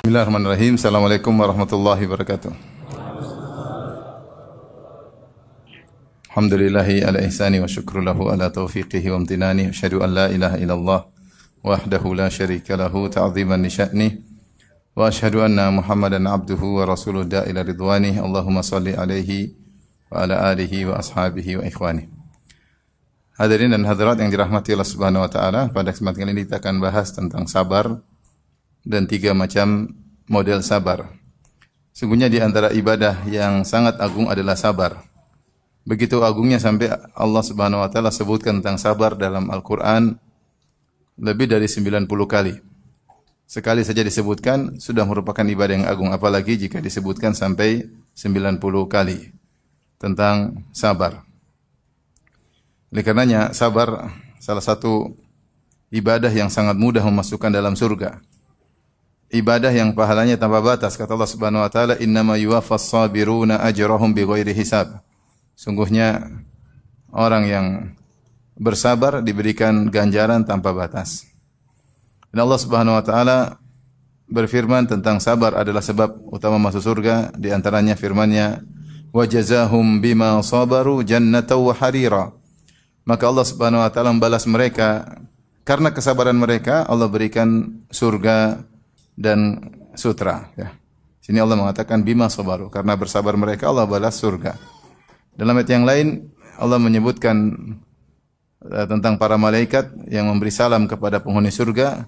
Bismillahirrahmanirrahim. Assalamualaikum warahmatullahi wabarakatuh. Alhamdulillahi ala ihsani wa syukru lahu ala taufiqihi wa amtinani. Asyhadu an la ilaha illallah wahdahu la syarika lahu ta'ziman li sya'nih. Wa asyhadu anna Muhammadan abduhu wa rasuluhu da'ila ridwanih. Allahumma salli alaihi wa ala alihi wa ashabihi wa ikhwanih. Hadirin dan hadirat yang dirahmati Allah Subhanahu wa taala, pada kesempatan kali ini kita akan bahas tentang sabar dan 3 macam model sabar. Sungguhnya di antara ibadah yang sangat agung adalah sabar. Begitu agungnya sampai Allah Subhanahu wa taala sebutkan tentang sabar dalam Al-Qur'an lebih dari 90 kali. Sekali saja disebutkan sudah merupakan ibadah yang agung, apalagi jika disebutkan sampai 90 kali tentang sabar. Oleh karenanya sabar salah satu ibadah yang sangat mudah memasukkan dalam surga. Ibadah yang pahalanya tanpa batas. Kata Allah Subhanahu wa taala, "Innama yuwaffas sabiruna ajrahum bighairi hisab." Sungguhnya orang yang bersabar diberikan ganjaran tanpa batas. Dan Allah Subhanahu wa taala berfirman tentang sabar adalah sebab utama masuk surga, di antaranya firman-Nya, "Wa jazahum bima sabaru jannatan wa harira." Maka Allah Subhanahu wa taala membalas mereka karena kesabaran mereka, Allah berikan surga dan sutra, ya. Sini Allah mengatakan bima sabaru, karena bersabar mereka Allah balas surga. Dalam ayat yang lain Allah menyebutkan tentang para malaikat yang memberi salam kepada penghuni surga.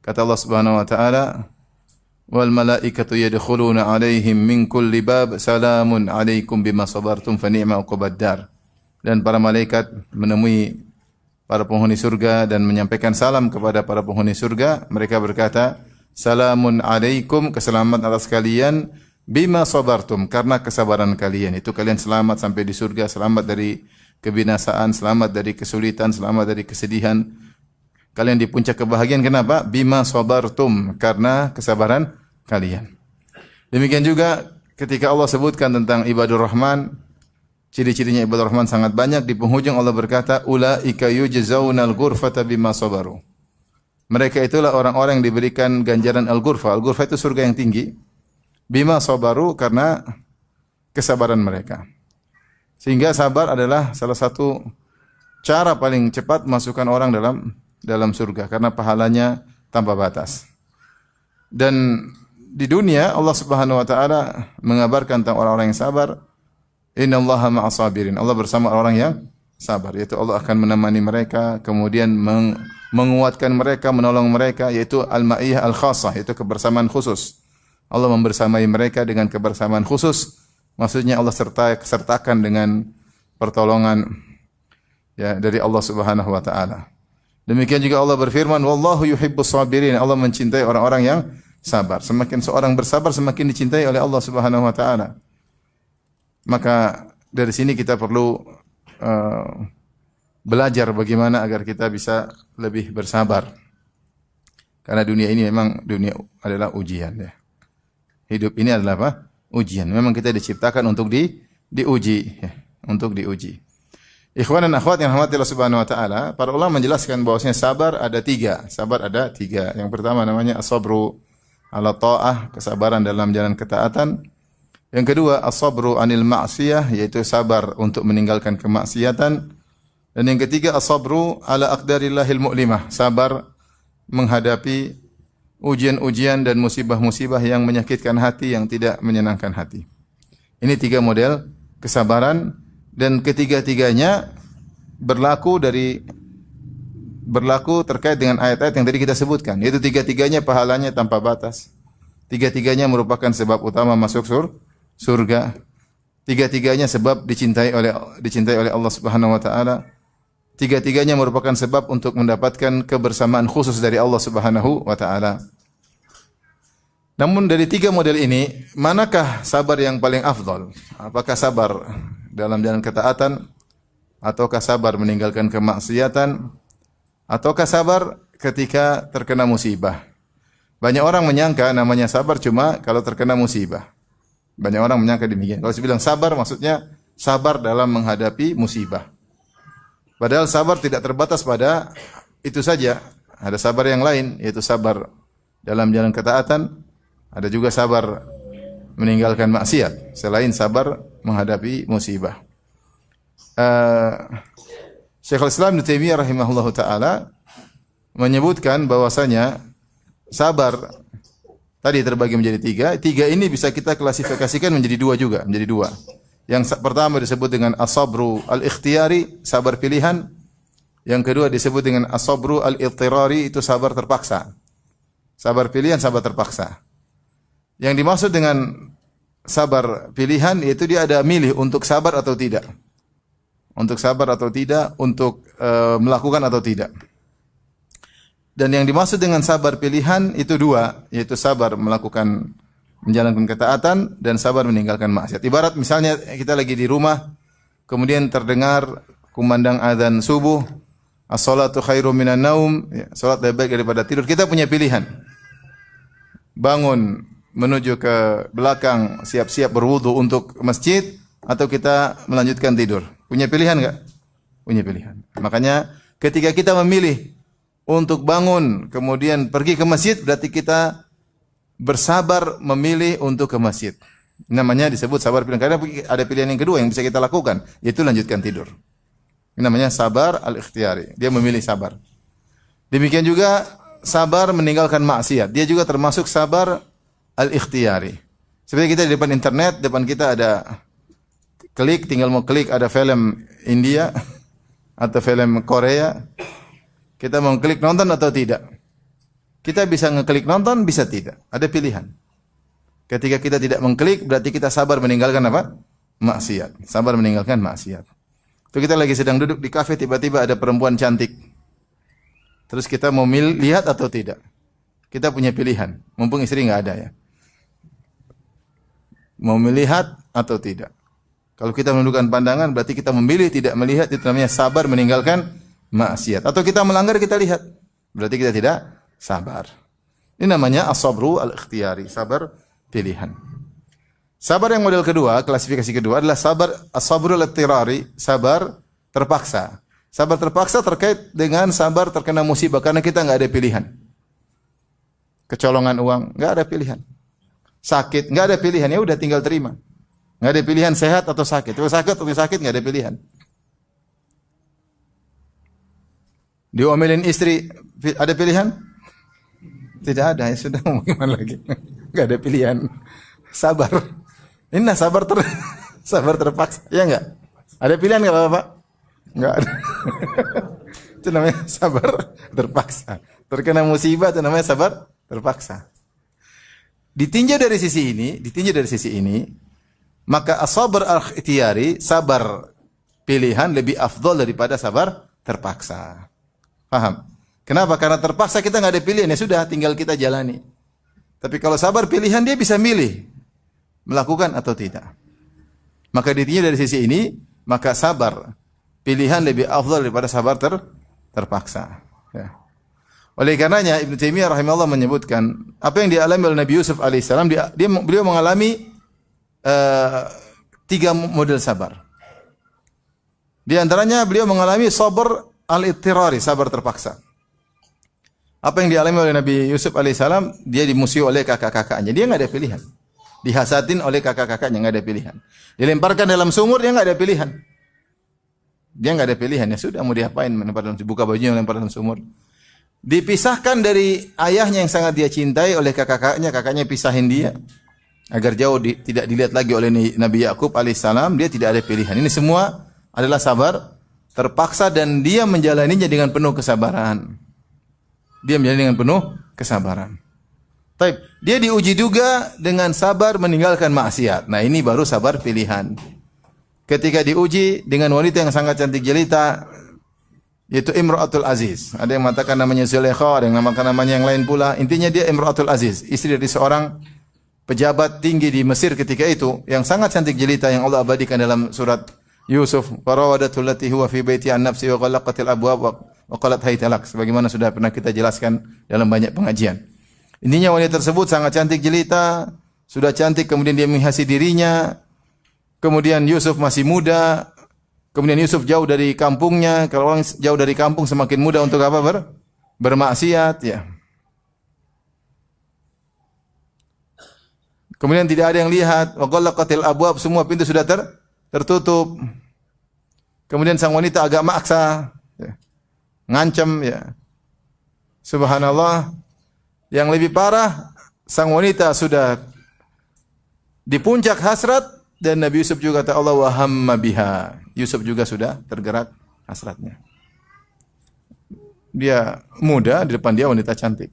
Kata Allah Subhanahu wa taala, "Wal malaikatu yadkhuluna 'alaihim min kulli bab, salamun 'alaikum bima sabartum fa ni'ma 'uqbad dar." Dan para malaikat menemui para penghuni surga dan menyampaikan salam kepada para penghuni surga. Mereka berkata, "Salamun alaikum," keselamatan atas kalian, "bima sabartum," karena kesabaran kalian. Itu kalian selamat sampai di surga, selamat dari kebinasaan, selamat dari kesulitan, selamat dari kesedihan. Kalian di puncak kebahagiaan. Kenapa? Bima sabartum, karena kesabaran kalian. Demikian juga ketika Allah sebutkan tentang ibadur rahman, ciri-cirinya ibadur rahman sangat banyak. Di penghujung Allah berkata, "Ulaika yujzaunal ghurfata bima sabaru." Mereka itulah orang-orang yang diberikan ganjaran al-ghurfah. Al-ghurfah itu surga yang tinggi. Bima sabaru, karena kesabaran mereka. Sehingga sabar adalah salah satu cara paling cepat masukkan orang dalam surga, karena pahalanya tanpa batas. Dan di dunia Allah Subhanahu wa taala mengabarkan tentang orang-orang yang sabar, "Innallaha ma'as sabirin." Allah bersama orang yang sabar, yaitu Allah akan menemani mereka, kemudian menguatkan mereka, menolong mereka, yaitu al-ma'iyah al-khassah, yaitu kebersamaan khusus. Allah membersamai mereka dengan kebersamaan khusus. Maksudnya Allah sertakan dengan pertolongan, ya, dari Allah Subhanahu wa taala. Demikian juga Allah berfirman, "Wallahu yuhibbus sabirin." Allah mencintai orang-orang yang sabar. Semakin seorang bersabar, semakin dicintai oleh Allah Subhanahu wa taala. Maka dari sini kita perlu belajar bagaimana agar kita bisa lebih bersabar. Karena dunia ini memang dunia adalah ujian, ya. Hidup ini adalah apa? Ujian. Memang kita diciptakan untuk diuji, ya, untuk diuji. Ikhwan dan akhwat yang rahmati Allah Subhanahu wa taala, para ulama menjelaskan bahwasanya sabar ada 3. Sabar ada 3. Yang pertama namanya as-sabru ala ta'ah, kesabaran dalam jalan ketaatan. Yang kedua as-sabru anil ma'siyah, yaitu sabar untuk meninggalkan kemaksiatan. Dan yang ketiga as-sabru ala aqdarillahil mu'limah, sabar menghadapi ujian-ujian dan musibah-musibah yang menyakitkan hati, yang tidak menyenangkan hati. Ini 3 model kesabaran, dan ketiga-tiganya berlaku terkait dengan ayat-ayat yang tadi kita sebutkan. Yaitu 3-tiganya pahalanya tanpa batas. 3-tiganya merupakan sebab utama masuk surga. 3-tiganya sebab dicintai oleh Allah Subhanahu wa taala. 3-tiganya merupakan sebab untuk mendapatkan kebersamaan khusus dari Allah Subhanahu wa taala. Namun dari 3 model ini, manakah sabar yang paling afdal? Apakah sabar dalam jalan ketaatan, ataukah sabar meninggalkan kemaksiatan, ataukah sabar ketika terkena musibah? Banyak orang menyangka namanya sabar cuma kalau terkena musibah. Banyak orang menyangka demikian. Kalau saya bilang sabar, maksudnya sabar dalam menghadapi musibah. Padahal sabar tidak terbatas pada itu saja. Ada sabar yang lain, yaitu sabar dalam jalan ketaatan, Ada juga sabar meninggalkan maksiat selain sabar menghadapi musibah. Syekhul Islam Ibnu Taimiyah rahimahullahu taala menyebutkan bahwasanya sabar tadi terbagi menjadi tiga. Tiga ini bisa kita klasifikasikan menjadi dua juga, menjadi dua. Yang pertama disebut dengan as-sabru al-ikhtiyari, sabar pilihan. Yang kedua disebut dengan as-sabru al-idtirari, itu sabar terpaksa. Sabar pilihan, sabar terpaksa. Yang dimaksud dengan sabar pilihan yaitu dia ada milih untuk sabar atau tidak. Untuk sabar atau tidak, untuk melakukan atau tidak. Dan yang dimaksud dengan sabar pilihan itu dua, yaitu sabar melakukan menjalankan ketaatan dan sabar meninggalkan maksiat. Ibarat misalnya kita lagi di rumah, kemudian terdengar kumandang azan subuh, as-salatu khairum minan naum, ya, salat lebih baik daripada tidur. Kita punya pilihan. Bangun menuju ke belakang, siap-siap berwudu untuk masjid, atau kita melanjutkan tidur. Punya pilihan enggak? Punya pilihan. Makanya ketika kita memilih untuk bangun kemudian pergi ke masjid, berarti kita bersabar memilih untuk ke masjid. Namanya disebut sabar pilihan. Karena ada pilihan yang kedua yang bisa kita lakukan, yaitu lanjutkan tidur. Ini namanya sabar al-ikhtiyari. Dia memilih sabar. Demikian juga sabar meninggalkan maksiat. Dia juga termasuk sabar al-ikhtiyari. Seperti kita di depan internet, depan kita ada klik, tinggal mau klik ada film India atau film Korea. Kita mau klik nonton atau tidak? Kita bisa ngeklik nonton, bisa tidak. Ada pilihan. Ketika kita tidak mengklik, berarti kita sabar meninggalkan apa? Maksiat. Sabar meninggalkan maksiat. Itu kita lagi sedang duduk di kafe, tiba-tiba ada perempuan cantik. Terus kita mau lihat atau tidak? Kita punya pilihan. Mumpung istri nggak ada ya. Mau melihat atau tidak? Kalau kita menundukkan pandangan, berarti kita memilih tidak melihat. Itu namanya sabar meninggalkan maksiat. Atau kita melanggar, kita lihat. Berarti kita tidak sabar. Ini namanya as-sabru al-ikhtiyari, sabar pilihan. Sabar yang model kedua, klasifikasi kedua adalah sabar as-sabru al-idtirari, sabar terpaksa. Sabar terpaksa terkait dengan sabar terkena musibah karena kita enggak ada pilihan. Kecolongan uang, enggak ada pilihan. Sakit, enggak ada pilihan, ya udah tinggal terima. Enggak ada pilihan sehat atau sakit. Kalau sakit atau sakit enggak ada pilihan. Diomelin istri, ada pilihan? Tidak ada, ya sudah, mau gimana lagi? Enggak ada pilihan. Sabar. Ini sabar terpaksa. Ya enggak? Ada pilihan enggak Bapak? Enggak ada. Itu namanya sabar terpaksa. Terkena musibah itu namanya sabar terpaksa. Ditinjau dari sisi ini, maka as-sabr al-ikhtiyari, sabar pilihan lebih afdol daripada sabar terpaksa. Paham? Kenapa? Karena terpaksa kita nggak ada pilihan, ya sudah tinggal kita jalani. Tapi kalau sabar pilihan dia bisa milih melakukan atau tidak. Maka ditinjau dari sisi ini, maka sabar pilihan lebih afdal daripada sabar terpaksa. Ya. Oleh karenanya Ibnu Taimiyah rahimahullah menyebutkan apa yang dialami oleh Nabi Yusuf alaihissalam, beliau mengalami 3 model sabar. Di antaranya beliau mengalami sabar al-idtirari, sabar terpaksa. Apa yang dialami oleh Nabi Yusuf alaihissalam, dia dimusuhi oleh kakak-kakaknya. Dia enggak ada pilihan. Dihasadin oleh kakak-kakaknya, enggak ada pilihan. Dilemparkan dalam sumur, dia enggak ada pilihan. Dia enggak ada pilihan, ya sudah mau diapain, melempar dalam buka bajunya lempar dalam sumur. Dipisahkan dari ayahnya yang sangat dia cintai oleh kakak-kakaknya, kakaknya pisahin dia agar jauh tidak dilihat lagi oleh Nabi Yakub alaihissalam. Dia tidak ada pilihan. Ini semua adalah sabar terpaksa dan dia menjalaninya dengan penuh kesabaran. Dia menjalani dengan penuh kesabaran. Taib. Dia diuji juga dengan sabar meninggalkan maksiat. Nah, ini baru sabar pilihan. Ketika diuji dengan wanita yang sangat cantik jelita, yaitu Imra'atul Aziz. Ada yang mengatakan namanya Zulaikha, ada yang mengatakan namanya yang lain pula. Intinya dia Imra'atul Aziz, istri dari seorang pejabat tinggi di Mesir ketika itu, yang sangat cantik jelita yang Allah abadikan dalam surat Yusuf. Farawadatul lati huwa fi baiti an nafsi wa ghallaqatil abwab wa qalat haytalak. Sebagaimana sudah pernah kita jelaskan dalam banyak pengajian. Intinya wanita tersebut sangat cantik jelita, sudah cantik kemudian dia menghiasi dirinya. Kemudian Yusuf masih muda. Kemudian Yusuf jauh dari kampungnya. Kalau orang jauh dari kampung semakin mudah untuk apa? Bermaksiat, ya. Kemudian tidak ada yang lihat, wa ghallaqatil abwab, semua pintu sudah tertutup. Kemudian sang wanita agak maksa, ya, ngancam, ya. Subhanallah. Yang lebih parah, sang wanita sudah di puncak hasrat dan Nabi Yusuf juga kata Allah wa hamma biha. Yusuf juga sudah tergerak hasratnya. Dia muda, di depan dia wanita cantik.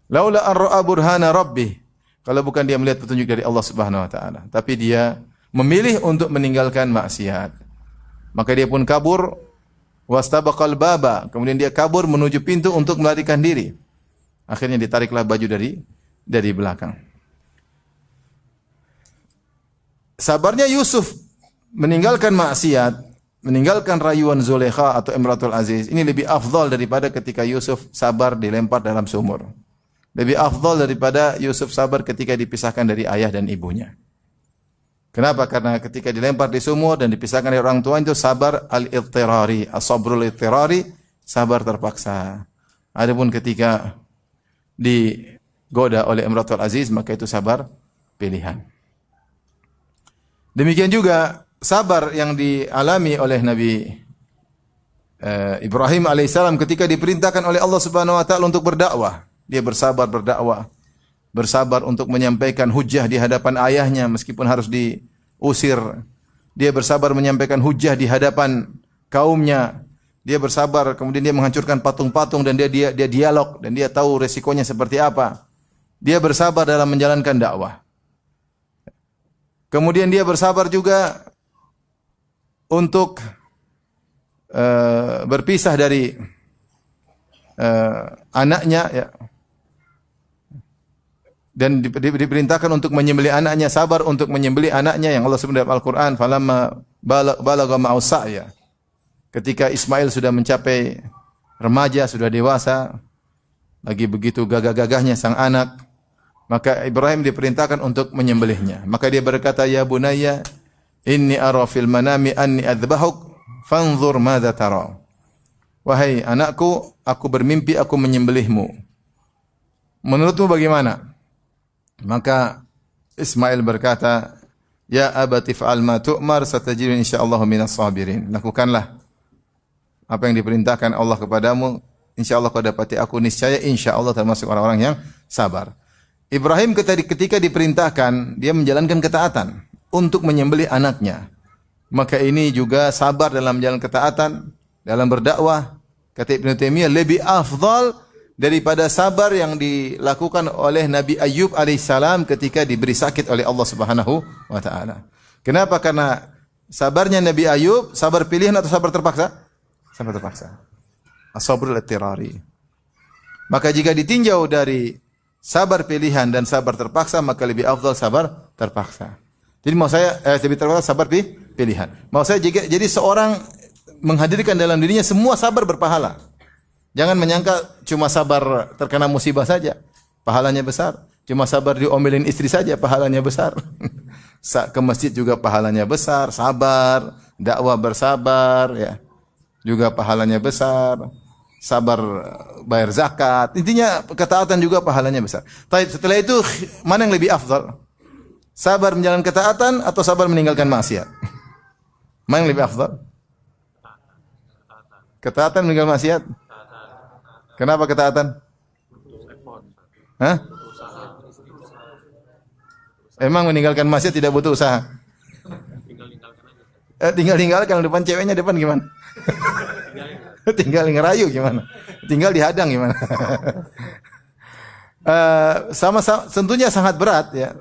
Laula an ra'a burhana rabbih. Kalau bukan dia melihat petunjuk dari Allah Subhanahu wa taala, tapi dia memilih untuk meninggalkan maksiat. Maka dia pun kabur, wastabaqal baba, kemudian dia kabur menuju pintu untuk melarikan diri. Akhirnya ditariklah baju dari belakang. Sabarnya Yusuf meninggalkan maksiat, meninggalkan rayuan Zulaikha atau Imratul Aziz, ini lebih afdal daripada ketika Yusuf sabar dilempar dalam sumur. Lebih afdal daripada Yusuf sabar ketika dipisahkan dari ayah dan ibunya. Kenapa? Karena ketika dilempar di sumur dan dipisahkan dari orang tua itu sabar al-ittirari, as-sabrul ittirari, sabar terpaksa. Adapun ketika digoda oleh Imratul Aziz, maka itu sabar pilihan. Demikian juga sabar yang dialami oleh Nabi Ibrahim alaihissalam ketika diperintahkan oleh Allah Subhanahu wa taala untuk berdakwah. Dia bersabar berdakwah, bersabar untuk menyampaikan hujjah di hadapan ayahnya meskipun harus diusir. Dia bersabar menyampaikan hujjah di hadapan kaumnya. Dia bersabar, kemudian dia menghancurkan patung-patung dan dia dialog dan dia tahu resikonya seperti apa. Dia bersabar dalam menjalankan dakwah. Kemudian dia bersabar juga untuk berpisah dari anaknya, ya. Dan diperintahkan untuk menyembelih anaknya, sabar untuk menyembelih anaknya yang Allah sebut dalam Al-Qur'an, falamma balagha ma'u sa'ya. Ketika Ismail sudah mencapai remaja, sudah dewasa, lagi begitu gagah-gagahnya sang anak, maka Ibrahim diperintahkan untuk menyembelihnya. Maka dia berkata, "Ya bunayya, inni ara fil manami anni adzbahuk, fanzur madza tara." Wahai anakku, aku bermimpi aku menyembelihmu. Menurutmu bagaimana? Maka Ismail berkata, "Ya abati fa'al ma tu'mar, satajiduni insyaallah minas sabirin." Lakukanlah apa yang diperintahkan Allah kepadamu, insyaallah kau dapati aku niscaya insyaallah termasuk orang-orang yang sabar. Ibrahim ketika diperintahkan, dia menjalankan ketaatan untuk menyembelih anaknya. Maka ini juga sabar dalam jalan ketaatan, dalam berdakwah. Kata Ibnu Taimiyah, lebih afdal daripada sabar yang dilakukan oleh Nabi Ayyub alaihissalam ketika diberi sakit oleh Allah Subhanahu wa taala. Kenapa? Karena sabarnya Nabi Ayyub, sabar pilihan atau sabar terpaksa? Sabar terpaksa. As-sabrul ittirari. Maka jika ditinjau dari sabar pilihan dan sabar terpaksa, maka lebih afdal sabar terpaksa. Jadi mau saya lebih terpaksa sabar pilihan. Mau saya jadi seorang menghadirkan dalam dirinya semua sabar berpahala. Jangan menyangka cuma sabar terkena musibah saja, pahalanya besar. Cuma sabar diomelin istri saja, pahalanya besar. Ke masjid juga pahalanya besar. Sabar, dakwah bersabar, ya, juga pahalanya besar. Sabar bayar zakat. Intinya ketaatan juga pahalanya besar. Tapi setelah itu mana yang lebih afdal? Sabar menjalankan ketaatan atau sabar meninggalkan maksiat? Mana yang lebih afdal? Ketaatan meninggalkan maksiat? Kenapa ketaatan? Hah? Emang meninggalkan maksiat tidak butuh usaha? Tinggal-tinggalkan depan ceweknya depan gimana? Tinggal ngerayu gimana? Tinggal dihadang gimana? Sama-sama tentunya sangat berat, ya.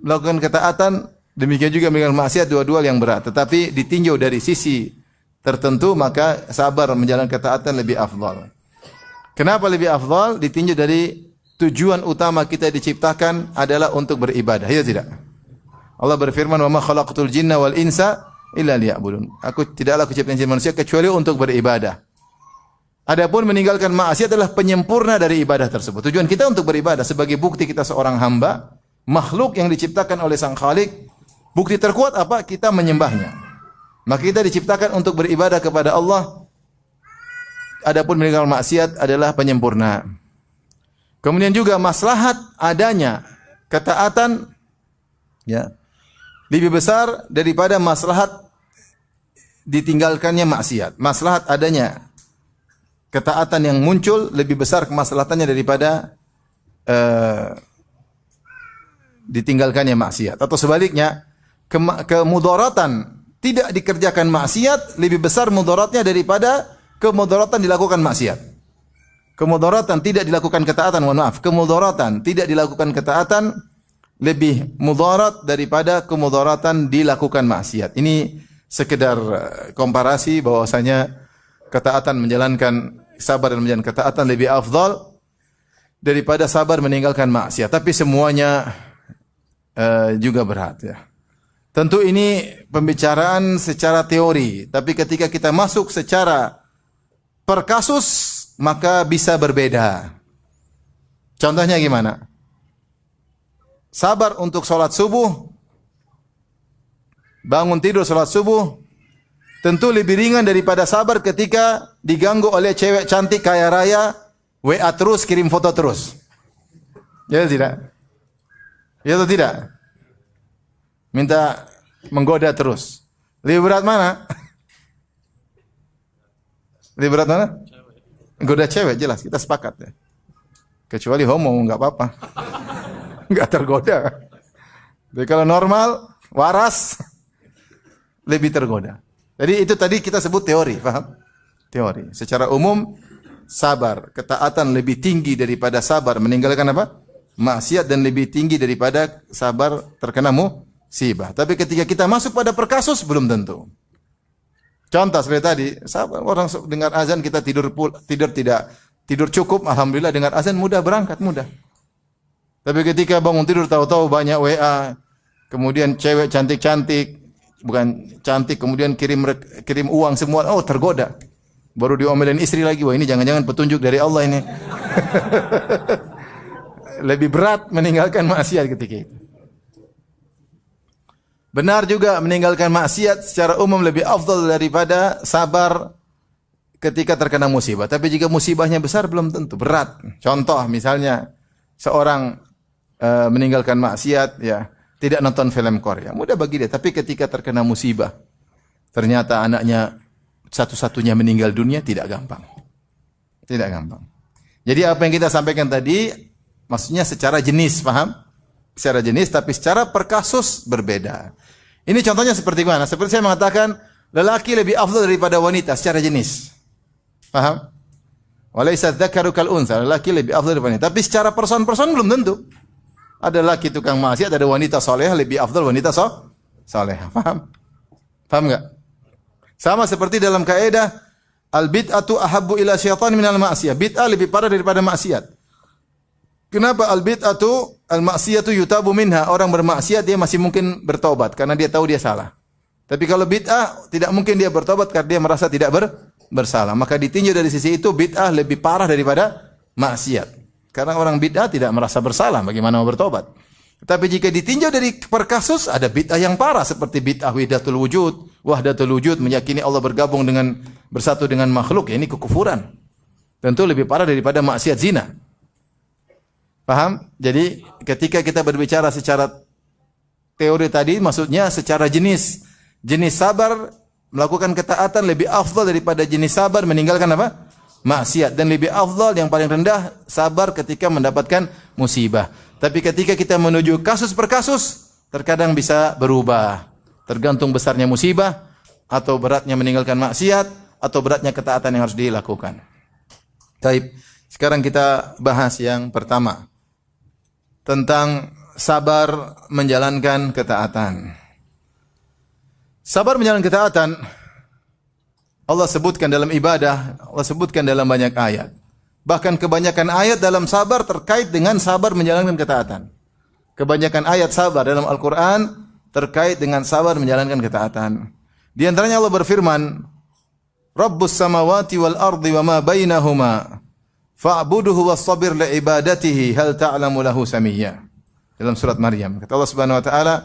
Melakukan ketaatan, demikian juga meninggalkan maksiat, dua-dua yang berat. Tetapi ditinjau dari sisi tertentu, maka sabar menjalankan ketaatan lebih afdal. Kenapa lebih afdal? Ditinjau dari tujuan utama kita diciptakan adalah untuk beribadah. Ya tidak? Allah berfirman, "Wa ma khalaqtul jinna wal insa illa liya'budun." Aku tidaklah kuciptakan jin manusia kecuali untuk beribadah. Adapun meninggalkan maksiat adalah penyempurna dari ibadah tersebut. Tujuan kita untuk beribadah sebagai bukti kita seorang hamba, makhluk yang diciptakan oleh Sang Khalik. Bukti terkuat apa? Kita menyembahnya. Maka kita diciptakan untuk beribadah kepada Allah. Adapun meninggalkan maksiat adalah penyempurna. Kemudian juga maslahat adanya ketaatan Ya. Lebih besar daripada maslahat ditinggalkannya maksiat. Maslahat adanya ketaatan yang muncul lebih besar kemaslahatannya daripada ditinggalkannya maksiat. Atau sebaliknya, kemudaratan tidak dikerjakan maksiat lebih besar mudaratnya daripada kemudaratan dilakukan maksiat. Kemudaratan tidak dilakukan ketaatan, kemudaratan tidak dilakukan ketaatan lebih mudarat daripada kemudaratan dilakukan maksiat. Ini sekedar komparasi bahwasanya ketaatan menjalankan sabar dan menjalankan ketaatan lebih afdal daripada sabar meninggalkan maksiat. Tapi semuanya juga berat ya. Tentu ini pembicaraan secara teori, tapi ketika kita masuk secara per kasus maka bisa berbeda. Contohnya gimana? Sabar untuk sholat subuh, bangun tidur sholat subuh, tentu lebih ringan daripada sabar ketika diganggu oleh cewek cantik kaya raya, WA terus, kirim foto terus. Ya atau tidak? Ya atau tidak? Minta menggoda terus. Lebih berat mana? Lebih berat mana? Goda cewek jelas, kita sepakat ya. Kecuali homo enggak apa-apa. Enggak tergoda. Jadi kalau normal, waras lebih tergoda. Jadi itu tadi kita sebut teori, paham? Teori. Secara umum sabar, ketaatan lebih tinggi daripada sabar meninggalkan apa? Maksiat, dan lebih tinggi daripada sabar terkena musibah. Tapi ketika kita masuk pada perkasus belum tentu. Contoh seperti tadi, orang dengar azan kita tidur cukup, alhamdulillah dengar azan mudah berangkat, mudah. Tapi ketika bangun tidur tahu-tahu banyak WA, kemudian cewek cantik-cantik, bukan cantik, kemudian kirim uang semua, oh tergoda. Baru diomelin istri lagi, wah ini jangan-jangan petunjuk dari Allah ini. Lebih berat meninggalkan maksiat ketika itu. Benar juga meninggalkan maksiat secara umum lebih afdal daripada sabar ketika terkena musibah. Tapi jika musibahnya besar belum tentu, berat. Contoh misalnya seorang meninggalkan maksiat, ya tidak nonton film Korea, mudah bagi dia. Tapi ketika terkena musibah, ternyata anaknya satu-satunya meninggal dunia, tidak gampang. Tidak gampang. Jadi apa yang kita sampaikan tadi, maksudnya secara jenis, paham? Secara jenis, tapi secara per kasus berbeda. Ini contohnya seperti mana? Seperti saya mengatakan, lelaki lebih afdal daripada wanita secara jenis. Paham? Walaysa dzakaru kal unsa, lelaki lebih afdal daripada wanita. Tapi secara person-person belum tentu. Ada laki tukang maksiat, ada wanita salehah lebih afdal wanita salehah. Paham? Paham enggak? Sama seperti dalam kaidah al-bid'atu ahabbu ila syaitan minal ma'siyah. Bid'ah lebih parah daripada maksiat. Kenapa al-bid'atu al-ma'siyatu yutabu minha? Orang bermaksiat dia masih mungkin bertobat karena dia tahu dia salah. Tapi kalau bid'ah tidak mungkin dia bertobat karena dia merasa tidak bersalah. Maka ditinjau dari sisi itu bid'ah lebih parah daripada maksiat. Karena orang bid'ah tidak merasa bersalah, bagaimana mau bertobat? Tapi jika ditinjau dari per kasus, ada bid'ah yang parah seperti bid'ah wahdatul wujud, meyakini Allah bergabung bersatu dengan makhluk, ya ini kekufuran. Tentu lebih parah daripada maksiat zina. Paham? Jadi ketika kita berbicara secara teori tadi, maksudnya secara jenis sabar melakukan ketaatan lebih afdal daripada jenis sabar meninggalkan apa? Maksiat. Dan lebih afdal yang paling rendah sabar ketika mendapatkan musibah. Tapi ketika kita menuju kasus per kasus, terkadang bisa berubah. Tergantung besarnya musibah, atau beratnya meninggalkan maksiat, atau beratnya ketaatan yang harus dilakukan. Baik, sekarang kita bahas yang pertama. Tentang sabar menjalankan ketaatan. Sabar menjalankan ketaatan, Allah sebutkan dalam ibadah, Allah sebutkan dalam banyak ayat. Bahkan kebanyakan ayat dalam sabar terkait dengan sabar menjalankan ketaatan. Kebanyakan ayat sabar dalam Al-Quran terkait dengan sabar menjalankan ketaatan. Di antaranya Allah berfirman, Rabbus samawati wal ardi wa ma bainahuma fa'buduhu wassabir li'ibadatihi hal ta'lamu lahu samiyya. Dalam surat Maryam. Kata Allah Subhanahu wa taala,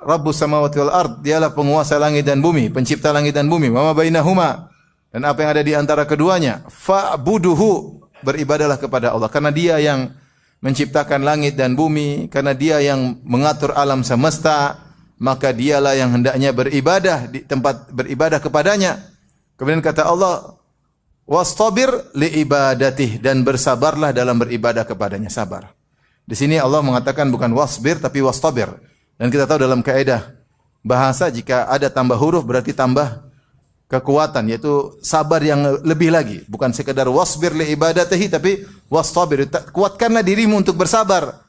Rabbus samawati wal ard, dialah penguasa langit dan bumi, pencipta langit dan bumi, wa ma bainahuma, dan apa yang ada di antara keduanya. Fa'buduhu, beribadalah kepada Allah karena Dia yang menciptakan langit dan bumi, karena Dia yang mengatur alam semesta, maka Dialah yang hendaknya beribadah di tempat beribadah kepadanya. Kemudian kata Allah, wastabir li ibadatih, dan bersabarlah dalam beribadah kepadanya, sabar. Di sini Allah mengatakan bukan wasbir tapi wastabir. Dan kita tahu dalam kaidah bahasa jika ada tambah huruf berarti tambah kekuatan, yaitu sabar yang lebih lagi, bukan sekedar wasbir li ibadatihi tapi wastabir, kuatkanlah dirimu untuk bersabar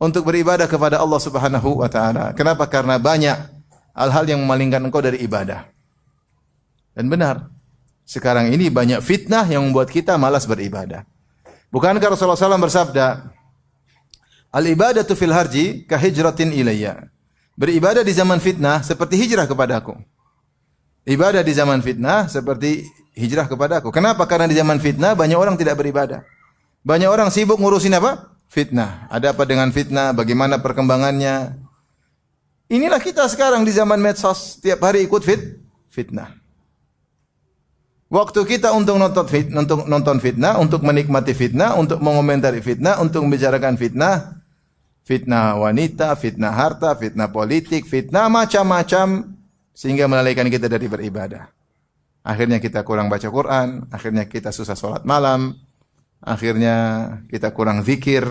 untuk beribadah kepada Allah Subhanahu wa taala. Kenapa? Karena banyak hal-hal yang memalingkan engkau dari ibadah. Dan benar, sekarang ini banyak fitnah yang membuat kita malas beribadah. Bukankah Rasulullah SAW bersabda, al-ibadatu fil harji ka hijratin ilayya. Beribadah di zaman fitnah seperti hijrah kepadaku. Ibadah di zaman fitnah seperti hijrah kepadaku. Kenapa? Karena di zaman fitnah banyak orang tidak beribadah. Banyak orang sibuk ngurusin apa? Fitnah. Ada apa dengan fitnah? Bagaimana perkembangannya? Inilah kita sekarang di zaman medsos, tiap hari ikut fitnah. Waktu kita untuk nonton fitnah, untuk menikmati fitnah, untuk mengomentari fitnah, untuk membicarakan fitnah, fitnah wanita, fitnah harta, fitnah politik, fitnah macam-macam, sehingga melalaikan kita dari beribadah. Akhirnya kita kurang baca Quran, akhirnya kita susah sholat malam, akhirnya kita kurang zikir.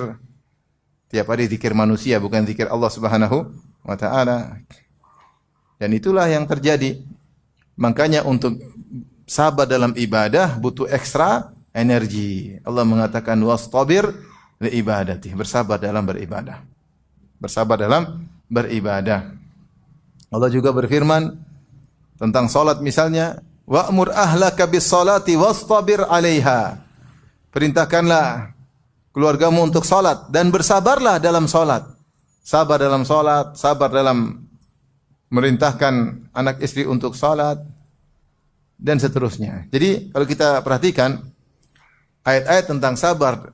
Tiap hari zikir manusia, bukan zikir Allah Subhanahu wa taala. Dan itulah yang terjadi. Makanya untuk sabar dalam ibadah butuh ekstra energi. Allah mengatakan wastabir li ibadati, bersabar dalam beribadah. Bersabar dalam beribadah. Allah juga berfirman tentang salat misalnya, wa'mur ahlaka bis salati wastabir 'alaiha. Perintahkanlah keluargamu untuk salat dan bersabarlah dalam salat. Sabar dalam salat, sabar dalam merintahkan anak istri untuk salat, dan seterusnya. Jadi kalau kita perhatikan ayat-ayat tentang sabar,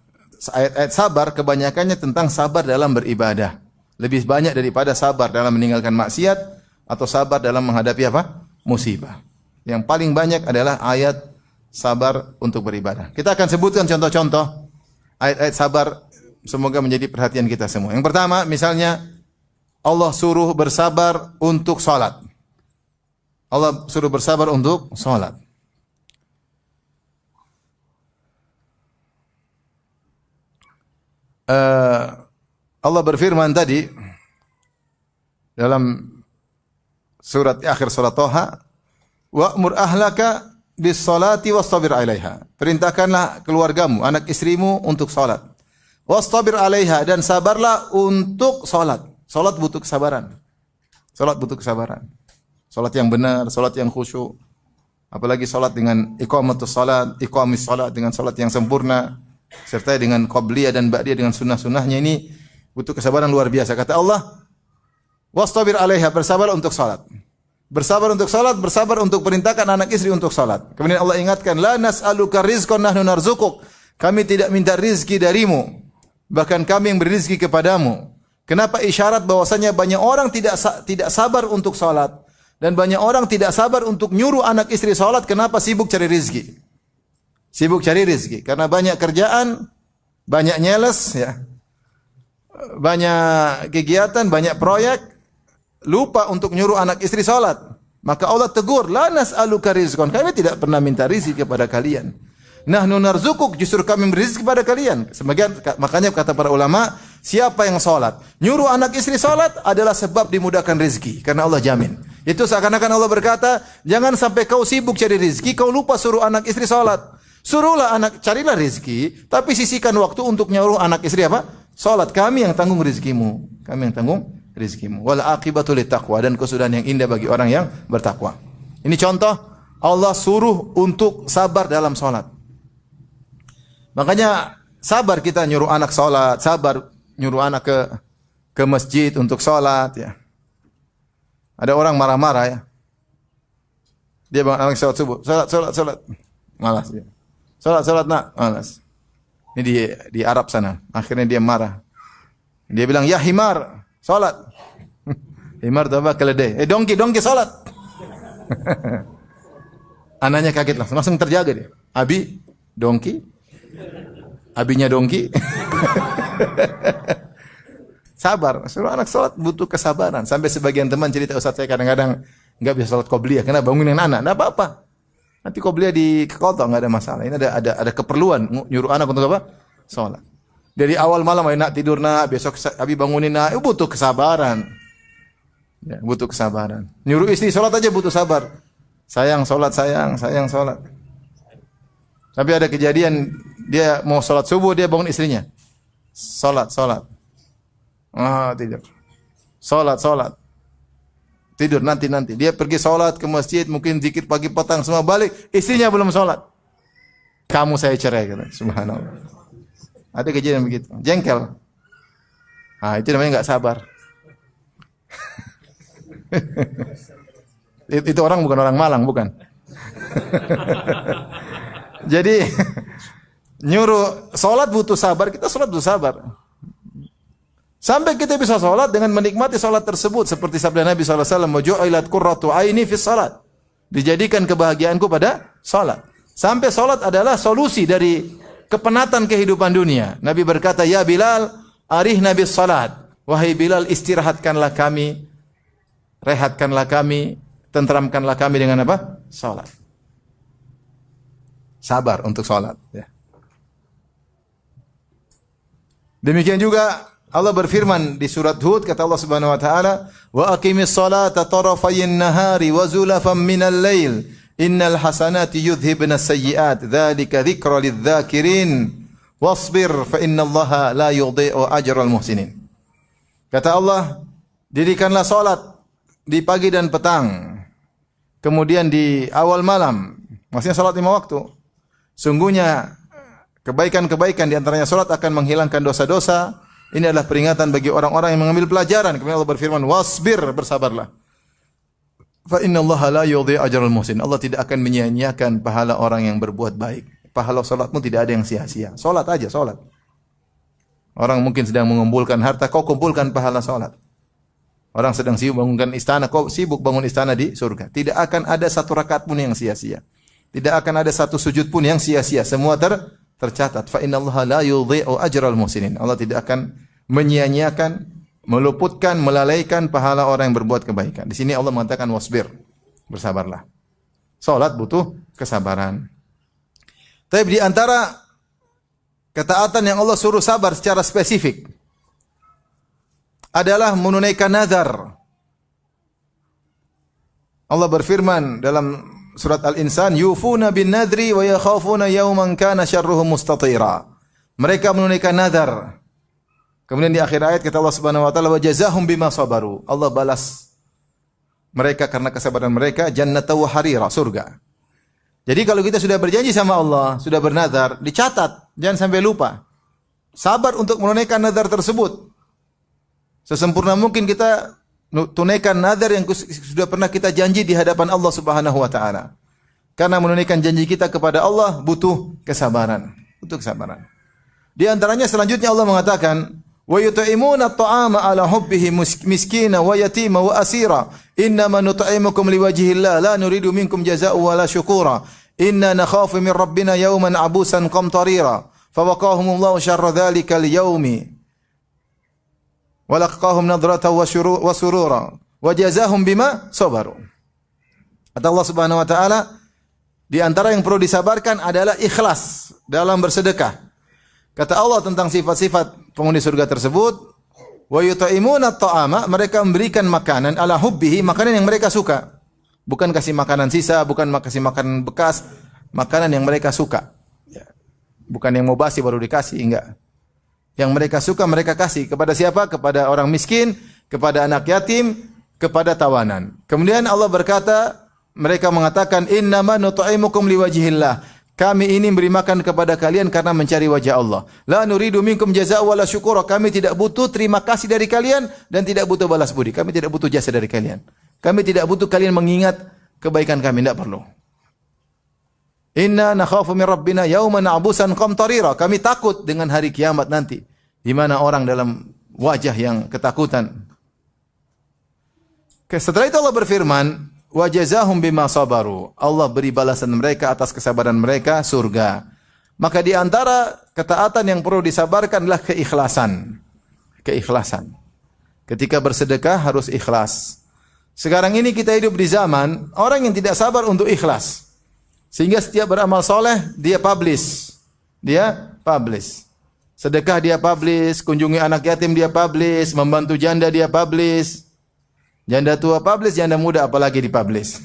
ayat-ayat sabar kebanyakannya tentang sabar dalam beribadah. Lebih banyak daripada sabar dalam meninggalkan maksiat atau sabar dalam menghadapi apa? Musibah. Yang paling banyak adalah ayat sabar untuk beribadah. Kita akan sebutkan contoh-contoh ayat-ayat sabar, semoga menjadi perhatian kita semua. Yang pertama, misalnya Allah suruh bersabar untuk salat. Allah suruh bersabar untuk salat. Allah berfirman tadi dalam akhir surat Thaha, wa'mur ahlaka bis salati wastabir 'alaiha. Perintahkanlah keluargamu, anak istrimu untuk salat. Wastabir 'alaiha, dan sabarlah untuk salat. Salat butuh kesabaran. Salat butuh kesabaran. Salat yang benar, salat yang khusyuk. Apalagi salat dengan iqamatus salat, iqamis salat dengan salat yang sempurna, serta dengan qabliyah dan ba'diyah dengan sunnah-sunnahnya, ini butuh kesabaran luar biasa. Kata Allah, wastabir 'alaiha, bersabar untuk salat. Bersabar untuk salat, bersabar untuk perintahkan anak istri untuk salat. Kemudian Allah ingatkan, la nas'aluka rizqan nahnu narzuquk. Kami tidak minta rizki darimu, bahkan kami yang beri rizki kepadamu. Kenapa? Isyarat bahwasanya banyak orang tidak sabar untuk salat. Dan banyak orang tidak sabar untuk nyuruh anak istri salat. Kenapa? Sibuk cari rizki. Sibuk cari rizki. Karena banyak kerjaan, banyak nyeles, ya, banyak kegiatan, banyak proyek, lupa untuk nyuruh anak istri salat. Maka Allah tegur, la nas'aluka rizqan. Kami tidak pernah minta rizki kepada kalian. Nahnu narzukuk, justru kami beri rizki kepada kalian. Makanya kata para ulama, siapa yang salat, nyuruh anak istri salat adalah sebab dimudahkan rizki. Karena Allah jamin. Itu seakan-akan Allah berkata, jangan sampai kau sibuk cari rizki, kau lupa suruh anak istri salat. Suruhlah anak, carilah rizki, tapi sisihkan waktu untuk nyuruh anak istri apa? Salat. Kami yang tanggung rizkimu. Kami yang tanggung rizkimu. Wal aqibatu littaqwa, dan kesudahan yang indah bagi orang yang bertakwa. Ini contoh Allah suruh untuk sabar dalam salat. Makanya sabar kita nyuruh anak salat, sabar nyuruh anak ke masjid untuk salat, ya. Ada orang marah-marah, ya. Dia bangun anak salat subuh, salat. Malas dia. Salat nak, malas. Ini di Arab sana. Akhirnya dia marah. Dia bilang, "Ya himar, salat." Himar itu apa? Keledai. Dongki salat. Anaknya kaget langsung terjaga dia. Abi, dongki. abinya dongki. Sabar. Suruh anak sholat butuh kesabaran. Sampai sebagian teman cerita, Ustaz saya kadang-kadang nggak bisa sholat qobliyah karena bangunin anak. Nggak apa-apa. Nanti qobliyah di kekotok nggak ada masalah. Ini ada keperluan nyuruh anak untuk apa? Sholat. Dari awal malam, ayo nak tidur nak, besok abi bangunin nak. Itu butuh kesabaran. Ya, butuh kesabaran. Nyuruh istri sholat aja butuh sabar. Sayang sholat, sayang sholat. Tapi ada kejadian dia mau sholat subuh, dia bangun istrinya. Sholat. Tidur. Sholat. Tidur nanti. Dia pergi sholat ke masjid, mungkin zikir pagi petang semua balik, istrinya belum sholat. Kamu saya cerai, kata. Subhanallah. Ada kejadian begitu. Jengkel. Itu namanya nggak sabar. Itu orang bukan orang Malang, bukan. Jadi nyuruh sholat butuh sabar, kita sholat butuh sabar. Sampai kita bisa sholat dengan menikmati sholat tersebut. Seperti sabda Nabi SAW, "Waju'ilat qurratu aini fi sholat." Dijadikan kebahagiaanku pada sholat. Sampai sholat adalah solusi dari kepenatan kehidupan dunia. Nabi berkata, "Ya Bilal, arihna bis sholat." Wahai Bilal, istirahatkanlah kami, rehatkanlah kami, tentramkanlah kami dengan apa? Sholat. Sabar untuk sholat. Ya. Demikian juga Allah berfirman di surat Hud, kata Allah Subhanahu wa taala, "Wa aqimis salata tarafayin nahari wa zulafan minal lail, innal hasanati yudhhibna sayyi'at, dzalika dzikra lidz-dzakirin, wasbir fa innallaha la yudhi'u ajral muhsinin." Kata Allah, dirikanlah salat di pagi dan petang, kemudian di awal malam, maksudnya salat 5 waktu. Sungguhnya kebaikan-kebaikan di antaranya salat akan menghilangkan dosa-dosa. Ini adalah peringatan bagi orang-orang yang mengambil pelajaran. Kemudian Allah berfirman, "Wasbir," bersabarlah. Fa innallaha la yudhi'u ajral muhsin. Allah tidak akan menyia-nyiakan pahala orang yang berbuat baik. Pahala salatmu tidak ada yang sia-sia. Salat aja, salat. Orang mungkin sedang mengumpulkan harta, kau kumpulkan pahala salat. Orang sedang sibuk bangunkan istana, kau sibuk bangun istana di surga. Tidak akan ada satu rakaat pun yang sia-sia. Tidak akan ada satu sujud pun yang sia-sia. Semua tercatat. Fa innallaha la yudhi'u ajral muhsinin. Allah tidak akan menyia-nyiakan, meluputkan, melalaikan pahala orang yang berbuat kebaikan. Di sini Allah mengatakan wasbir. Bersabarlah. Salat butuh kesabaran. Tapi di antara ketaatan yang Allah suruh sabar secara spesifik adalah menunaikan nazar. Allah berfirman dalam surat Al-Insan, "Yufuna bin nadri wa yakhafuna yawman kana syarruhu mustatira." Mereka menunaikan nazar. Kemudian di akhir ayat kata Allah Subhanahu wa taala, "Wa jazahum bima sabaru." Allah balas mereka karena kesabaran mereka jannata wa harira, surga. Jadi kalau kita sudah berjanji sama Allah, sudah bernazar, dicatat, jangan sampai lupa. Sabar untuk menunaikan nazar tersebut. Sesempurna mungkin kita tunaikan nazar yang sudah pernah kita janji di hadapan Allah Subhanahu wa taala. Karena menunaikan janji kita kepada Allah butuh kesabaran, butuh kesabaran. Di antaranya selanjutnya Allah mengatakan, "Wa yut'imuna at'ama 'ala hubbihi miskina wa yatima wa asira, innama nut'imukum liwajhillah la nuridu minkum jazaa'an wala syukura, inna nakhafu min rabbina yawman 'abusan qamtarira, fawaqahumullahu syarra dzalikal yaumi." Walaqahum nadratan wa surura wa jazahum bima sabaru. Kata Allah Subhanahu wa taala, di antara yang perlu disabarkan adalah ikhlas dalam bersedekah. Kata Allah tentang sifat-sifat penghuni surga tersebut, wa yut'imuna at'ama, mereka memberikan makanan ala hubbihi, makanan yang mereka suka. Bukan kasih makanan sisa, bukan kasih makanan bekas, makanan yang mereka suka. Bukan yang mau basi baru dikasih, enggak. Yang mereka suka mereka kasih kepada siapa? Kepada orang miskin, kepada anak yatim, kepada tawanan. Kemudian Allah berkata, mereka mengatakan, "Innama nut'imukum liwajhillah." Kami ini beri makan kepada kalian karena mencari wajah Allah. La nuridu minkum jazaa'an wala syukura. Kami tidak butuh terima kasih dari kalian dan tidak butuh balas budi. Kami tidak butuh jasa dari kalian. Kami tidak butuh kalian mengingat kebaikan kami, tidak perlu. Inna nakhafu min rabbina yawman abusan qamtarira. Kami takut dengan hari kiamat nanti, di mana orang dalam wajah yang ketakutan. Setelah itu Allah berfirman, "Wa jazahum bima sabaru." Allah beri balasan mereka atas kesabaran mereka surga. Maka di antara ketaatan yang perlu disabarkan adalah keikhlasan. Keikhlasan. Ketika bersedekah harus ikhlas. Sekarang ini kita hidup di zaman orang yang tidak sabar untuk ikhlas. Sehingga setiap beramal soleh dia publish. Dia publish. Sedekah dia publish, kunjungi anak yatim dia publish, membantu janda dia publish. Janda tua publish, janda muda apalagi dipublish.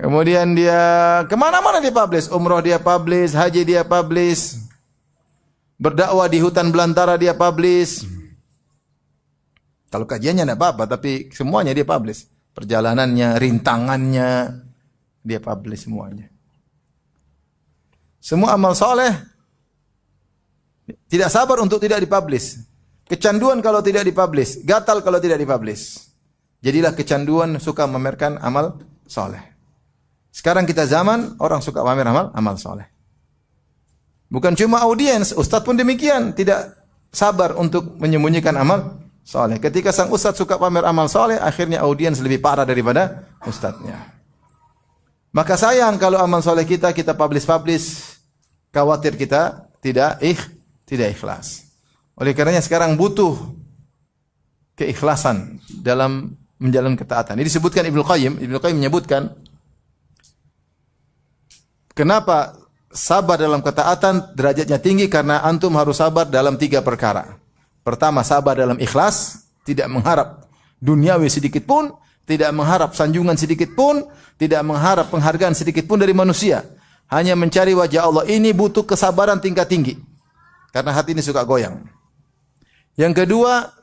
Kemudian dia kemana-mana dia publish, umroh dia publish, haji dia publish, berdakwah di hutan belantara dia publish. Kalau kajiannya tidak apa-apa, tapi semuanya dia publish. Perjalanannya, rintangannya, dia publish semuanya. Semua amal soleh tidak sabar untuk tidak dipublish. Kecanduan kalau tidak dipublish, gatal kalau tidak dipublish. Jadilah kecanduan suka memamerkan amal soleh. Sekarang kita zaman orang suka pamer amal soleh. Bukan cuma audiens, ustaz pun demikian, tidak sabar untuk menyembunyikan amal soleh. Ketika sang ustaz suka pamer amal soleh, akhirnya audiens lebih parah daripada ustaznya. Maka sayang kalau amal soleh kita publish, khawatir kita tidak ikhlas. Oleh karenanya sekarang butuh keikhlasan dalam menjalankan ketaatan. Ini disebutkan Ibnu Qayyim menyebutkan kenapa sabar dalam ketaatan derajatnya tinggi, karena antum harus sabar dalam 3 perkara. Pertama, sabar dalam ikhlas, tidak mengharap duniawi sedikit pun, tidak mengharap sanjungan sedikit pun, tidak mengharap penghargaan sedikit pun dari manusia. Hanya mencari wajah Allah. Ini butuh kesabaran tingkat tinggi. Karena hati ini suka goyang. Yang kedua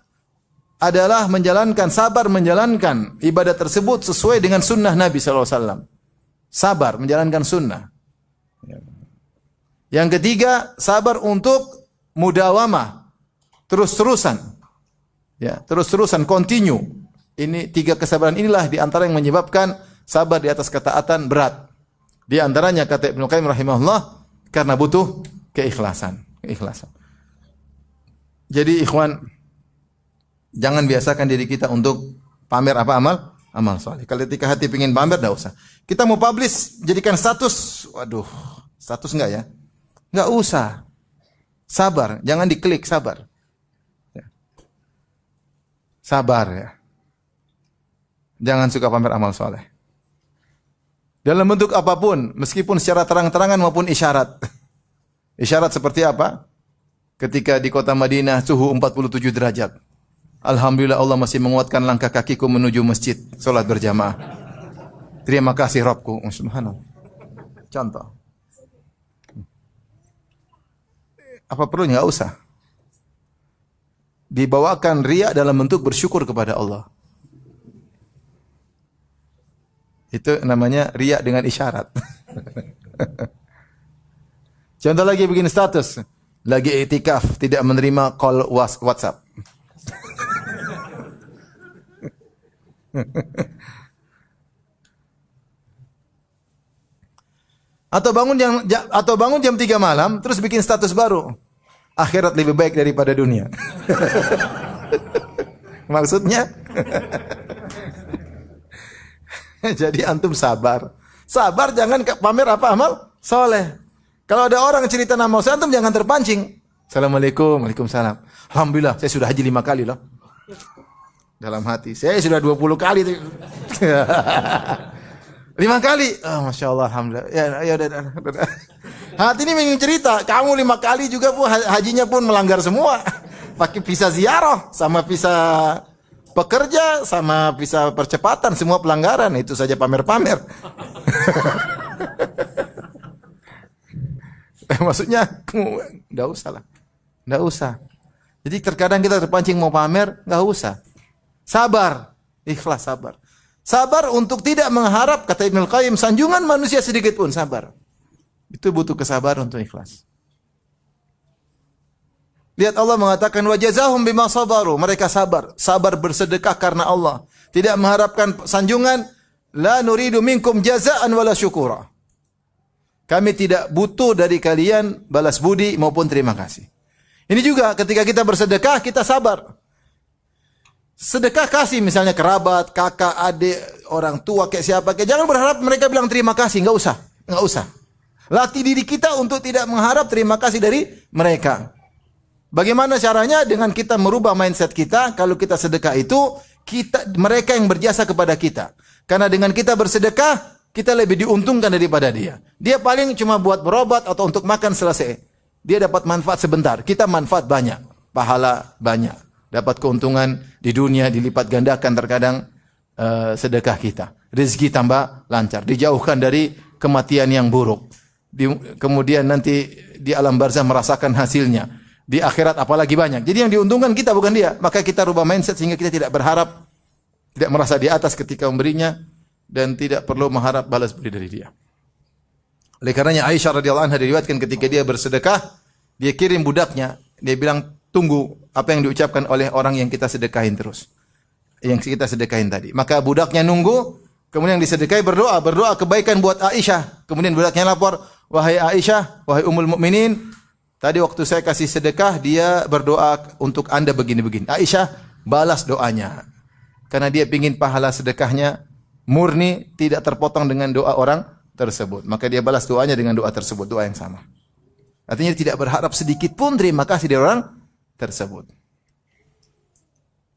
adalah sabar menjalankan ibadah tersebut sesuai dengan sunnah Nabi SAW. Sabar menjalankan sunnah. Yang ketiga, sabar untuk mudawamah, terus-terusan. Ya, terus-terusan, continue. Ini 3 kesabaran inilah di antara yang menyebabkan sabar di atas ketaatan berat. Di antaranya kata Ibnu Qayyim rahimahullah, karena butuh keikhlasan. Jadi ikhwan, jangan biasakan diri kita untuk pamer amal soleh. Kalau ketika hati ingin pamer, tidak usah. Kita mau publish, jadikan status. Waduh, status enggak ya? Enggak usah. Sabar, jangan diklik, sabar. Sabar ya. Jangan suka pamer amal soleh. Dalam bentuk apapun, meskipun secara terang-terangan maupun isyarat. Isyarat seperti apa? Ketika di kota Madinah suhu 47 derajat. Alhamdulillah Allah masih menguatkan langkah kakiku menuju masjid, salat berjamaah. Terima kasih Rabbku. Subhanallah. Contoh. Apa perlunya? Enggak usah. Dibawakan riya dalam bentuk bersyukur kepada Allah. Itu namanya riya dengan isyarat. Contoh lagi begini status. Lagi i'tikaf, tidak menerima call WhatsApp. Atau bangun jam 3 malam terus bikin status baru. Akhirat lebih baik daripada dunia. Maksudnya jadi antum sabar. Sabar, jangan pamer amal soleh. Kalau ada orang cerita nama saya, antum jangan terpancing. Assalamualaikum, waalaikumsalam. Alhamdulillah, saya sudah haji 5 kali loh. Dalam hati, saya sudah 20 kali. 5 kali. Oh, Masya Allah, alhamdulillah. Ya udah. Hati ini ingin cerita, kamu 5 kali juga bu, hajinya pun melanggar semua. Pakai visa ziarah, sama visa pekerja, sama visa percepatan, semua pelanggaran. Itu saja pamer-pamer. Maksudnya, enggak usah lah. Enggak usah. Jadi terkadang kita terpancing mau pamer, enggak usah. Sabar, ikhlas, sabar. Sabar untuk tidak mengharap, kata Ibnu Qayyim, sanjungan manusia sedikit pun, sabar. Itu butuh kesabaran untuk ikhlas. Lihat Allah mengatakan wa jazahum bima sabaru, mereka sabar bersedekah karena Allah, tidak mengharapkan sanjungan. La nuridu minkum jazaan wala syukura. Kami tidak butuh dari kalian balas budi maupun terima kasih. Ini juga ketika kita bersedekah, kita sabar. Sedekah kasih misalnya kerabat, kakak, adik, orang tua, kayak siapa, kayak jangan berharap mereka bilang terima kasih, enggak usah. Latih diri kita untuk tidak mengharap terima kasih dari mereka. Bagaimana caranya? Dengan kita merubah mindset kita. Kalau kita sedekah itu, mereka yang berjasa kepada kita. Karena dengan kita bersedekah, kita lebih diuntungkan daripada dia. Dia paling cuma buat berobat atau untuk makan selesai. Dia dapat manfaat sebentar. Kita manfaat banyak. Pahala banyak. Dapat keuntungan di dunia, dilipat gandakan terkadang sedekah kita. Rezeki tambah lancar. Dijauhkan dari kematian yang buruk. Kemudian nanti di alam barzah merasakan hasilnya. Di akhirat apalagi banyak. Jadi yang diuntungkan kita bukan dia. Maka kita rubah mindset sehingga kita tidak berharap, tidak merasa di atas ketika memberinya, dan tidak perlu mengharap balas budi dari dia. Oleh karenanya Aisyah radhiyallahu anha diriwayatkan ketika dia bersedekah, dia kirim budaknya, dia bilang, tunggu apa yang diucapkan oleh orang yang kita sedekahin terus. Yang kita sedekahin tadi. Maka budaknya nunggu, kemudian disedekahi, berdoa kebaikan buat Aisyah. Kemudian budaknya lapor, wahai Aisyah, wahai Ummul Mukminin, tadi waktu saya kasih sedekah, dia berdoa untuk Anda begini-begini. Aisyah balas doanya. Karena dia ingin pahala sedekahnya murni, tidak terpotong dengan doa orang tersebut. Maka dia balas doanya dengan doa tersebut, doa yang sama. Artinya tidak berharap sedikit pun terima kasih dari orang tersebut.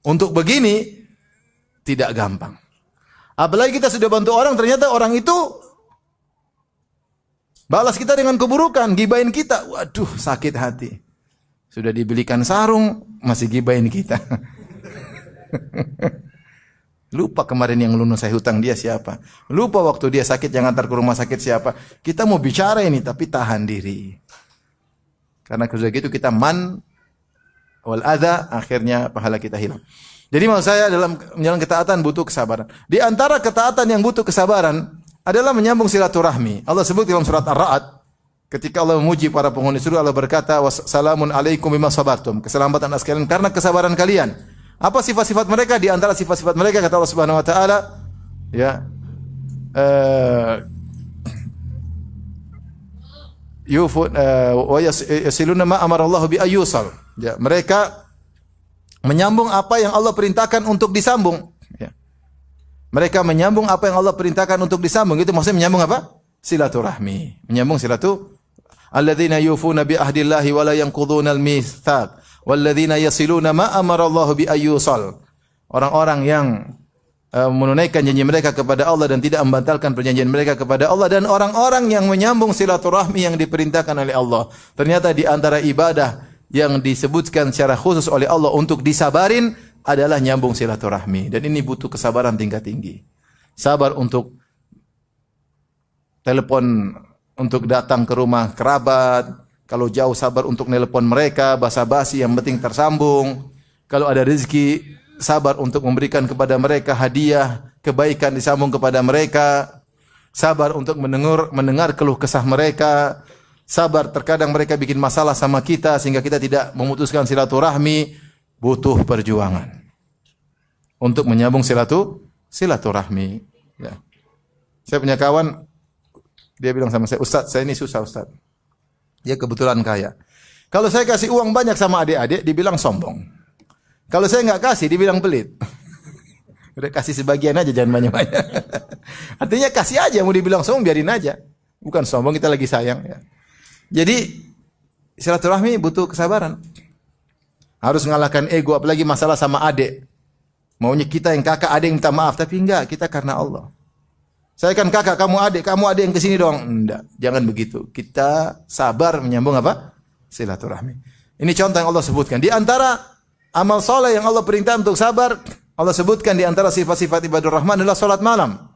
Untuk begini tidak gampang. Apalagi kita sudah bantu orang, ternyata orang itu balas kita dengan keburukan, gibahin kita. Waduh, sakit hati. Sudah dibelikan sarung, masih gibahin kita. Lupa kemarin yang lunas saya hutang dia siapa. Lupa waktu dia sakit yang antar ke rumah sakit siapa. Kita mau bicara ini tapi tahan diri. Karena sudah gitu kita man wal adha, akhirnya pahala kita hilang. Jadi maksud saya dalam menjalankan ketaatan butuh kesabaran. Di antara ketaatan yang butuh kesabaran adalah menyambung silaturahmi. Allah sebut dalam surat Ar-Ra'd, ketika Allah memuji para penghuni surga, Allah berkata, "Wassalamun alaikum bima sabartum." Keselamatan atas kalian karena kesabaran kalian. Apa sifat-sifat mereka? Di antara sifat-sifat mereka kata Allah Subhanahu wa taala, ya, wa yasiluna ma amara Allah bi ayyusal. Ya, mereka menyambung apa yang Allah perintahkan untuk disambung. Ya. Mereka menyambung apa yang Allah perintahkan untuk disambung. Itu maksudnya menyambung apa? Silaturahmi. Menyambung silatu. Alladzina yufuna bi ahdillahi wa la yanquduna al-mitsaq. Walladzina yasiluna ma amara Allah bi ayyusal. Orang-orang yang menunaikan janji mereka kepada Allah dan tidak membatalkan perjanjian mereka kepada Allah, dan orang-orang yang menyambung silaturahmi yang diperintahkan oleh Allah. Ternyata di antara ibadah yang disebutkan secara khusus oleh Allah untuk disabarin adalah nyambung silaturahmi, dan ini butuh kesabaran tingkat tinggi. Sabar untuk telepon, untuk datang ke rumah kerabat. Kalau jauh sabar untuk nelpon mereka, basa-basi yang penting tersambung. Kalau ada rezeki, sabar untuk memberikan kepada mereka hadiah, kebaikan disambung kepada mereka. Sabar untuk mendengar keluh kesah mereka. Sabar terkadang mereka bikin masalah sama kita sehingga kita tidak memutuskan silaturahmi. Butuh perjuangan untuk menyambung silaturahmi. Ya. Saya punya kawan, dia bilang sama saya, "Ustaz, saya ini susah Ustaz." Dia kebetulan kaya. Kalau saya kasih uang banyak sama adik-adik, dibilang sombong. Kalau saya nggak kasih, dibilang pelit. Udah kasih sebagian aja, jangan banyak-banyak. Artinya kasih aja, mau dibilang sombong biarin aja. Bukan sombong, kita lagi sayang. Ya. Jadi silaturahmi butuh kesabaran. Harus mengalahkan ego, apalagi masalah sama adik. Maunya kita yang kakak, adik yang minta maaf, tapi enggak, kita karena Allah. Saya kan kakak, kamu adik yang kesini doang. Enggak, jangan begitu. Kita sabar menyambung apa? Silaturahmi. Ini contoh yang Allah sebutkan. Di antara amal soleh yang Allah perintah untuk sabar, Allah sebutkan di antara sifat-sifat ibadur rahman adalah salat malam.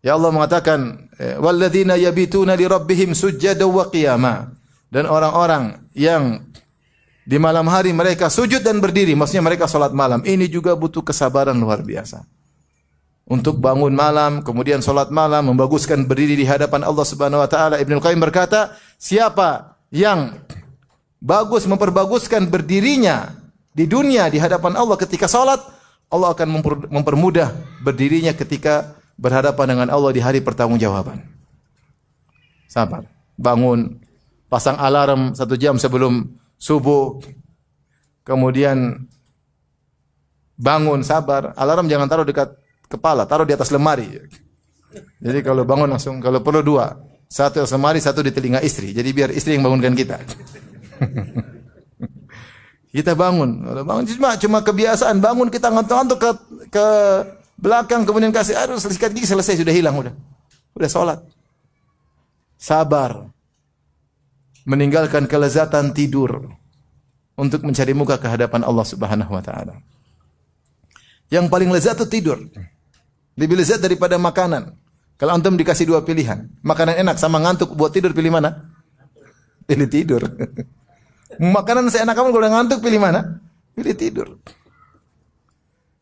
Ya Allah mengatakan, walladzina yabituna li rabbihim sujjada wa qiyama. Dan orang-orang yang di malam hari mereka sujud dan berdiri, maksudnya mereka salat malam. Ini juga butuh kesabaran luar biasa. Untuk bangun malam, kemudian salat malam, membaguskan berdiri di hadapan Allah Subhanahu wa taala. Ibnu Qayyim berkata, siapa yang bagus memperbaguskan berdirinya di dunia di hadapan Allah ketika salat, Allah akan mempermudah berdirinya ketika berhadapan dengan Allah di hari pertanggungjawaban. Sabar, bangun, pasang alarm 1 jam sebelum subuh, kemudian bangun, sabar. Alarm jangan taruh dekat kepala, taruh di atas lemari. Jadi kalau bangun langsung, kalau perlu 2. Satu semari, satu di telinga istri. Jadi biar istri yang bangunkan kita. Kita bangun. Bangun cuma kebiasaan. Bangun kita ngantuk-ngantuk ke belakang, kemudian kasih air, sikat gigi, selesai, sudah hilang, udah sholat. Sabar. Meninggalkan kelezatan tidur untuk mencari muka ke hadapan Allah Subhanahu wa taala. Yang paling lezat itu tidur. Lebih lezat daripada makanan. Kalau antum dikasih dua pilihan, makanan enak sama ngantuk buat tidur, pilih mana? Pilih tidur. Makanan seenak kamu kalau ngantuk pilih mana? Pilih tidur.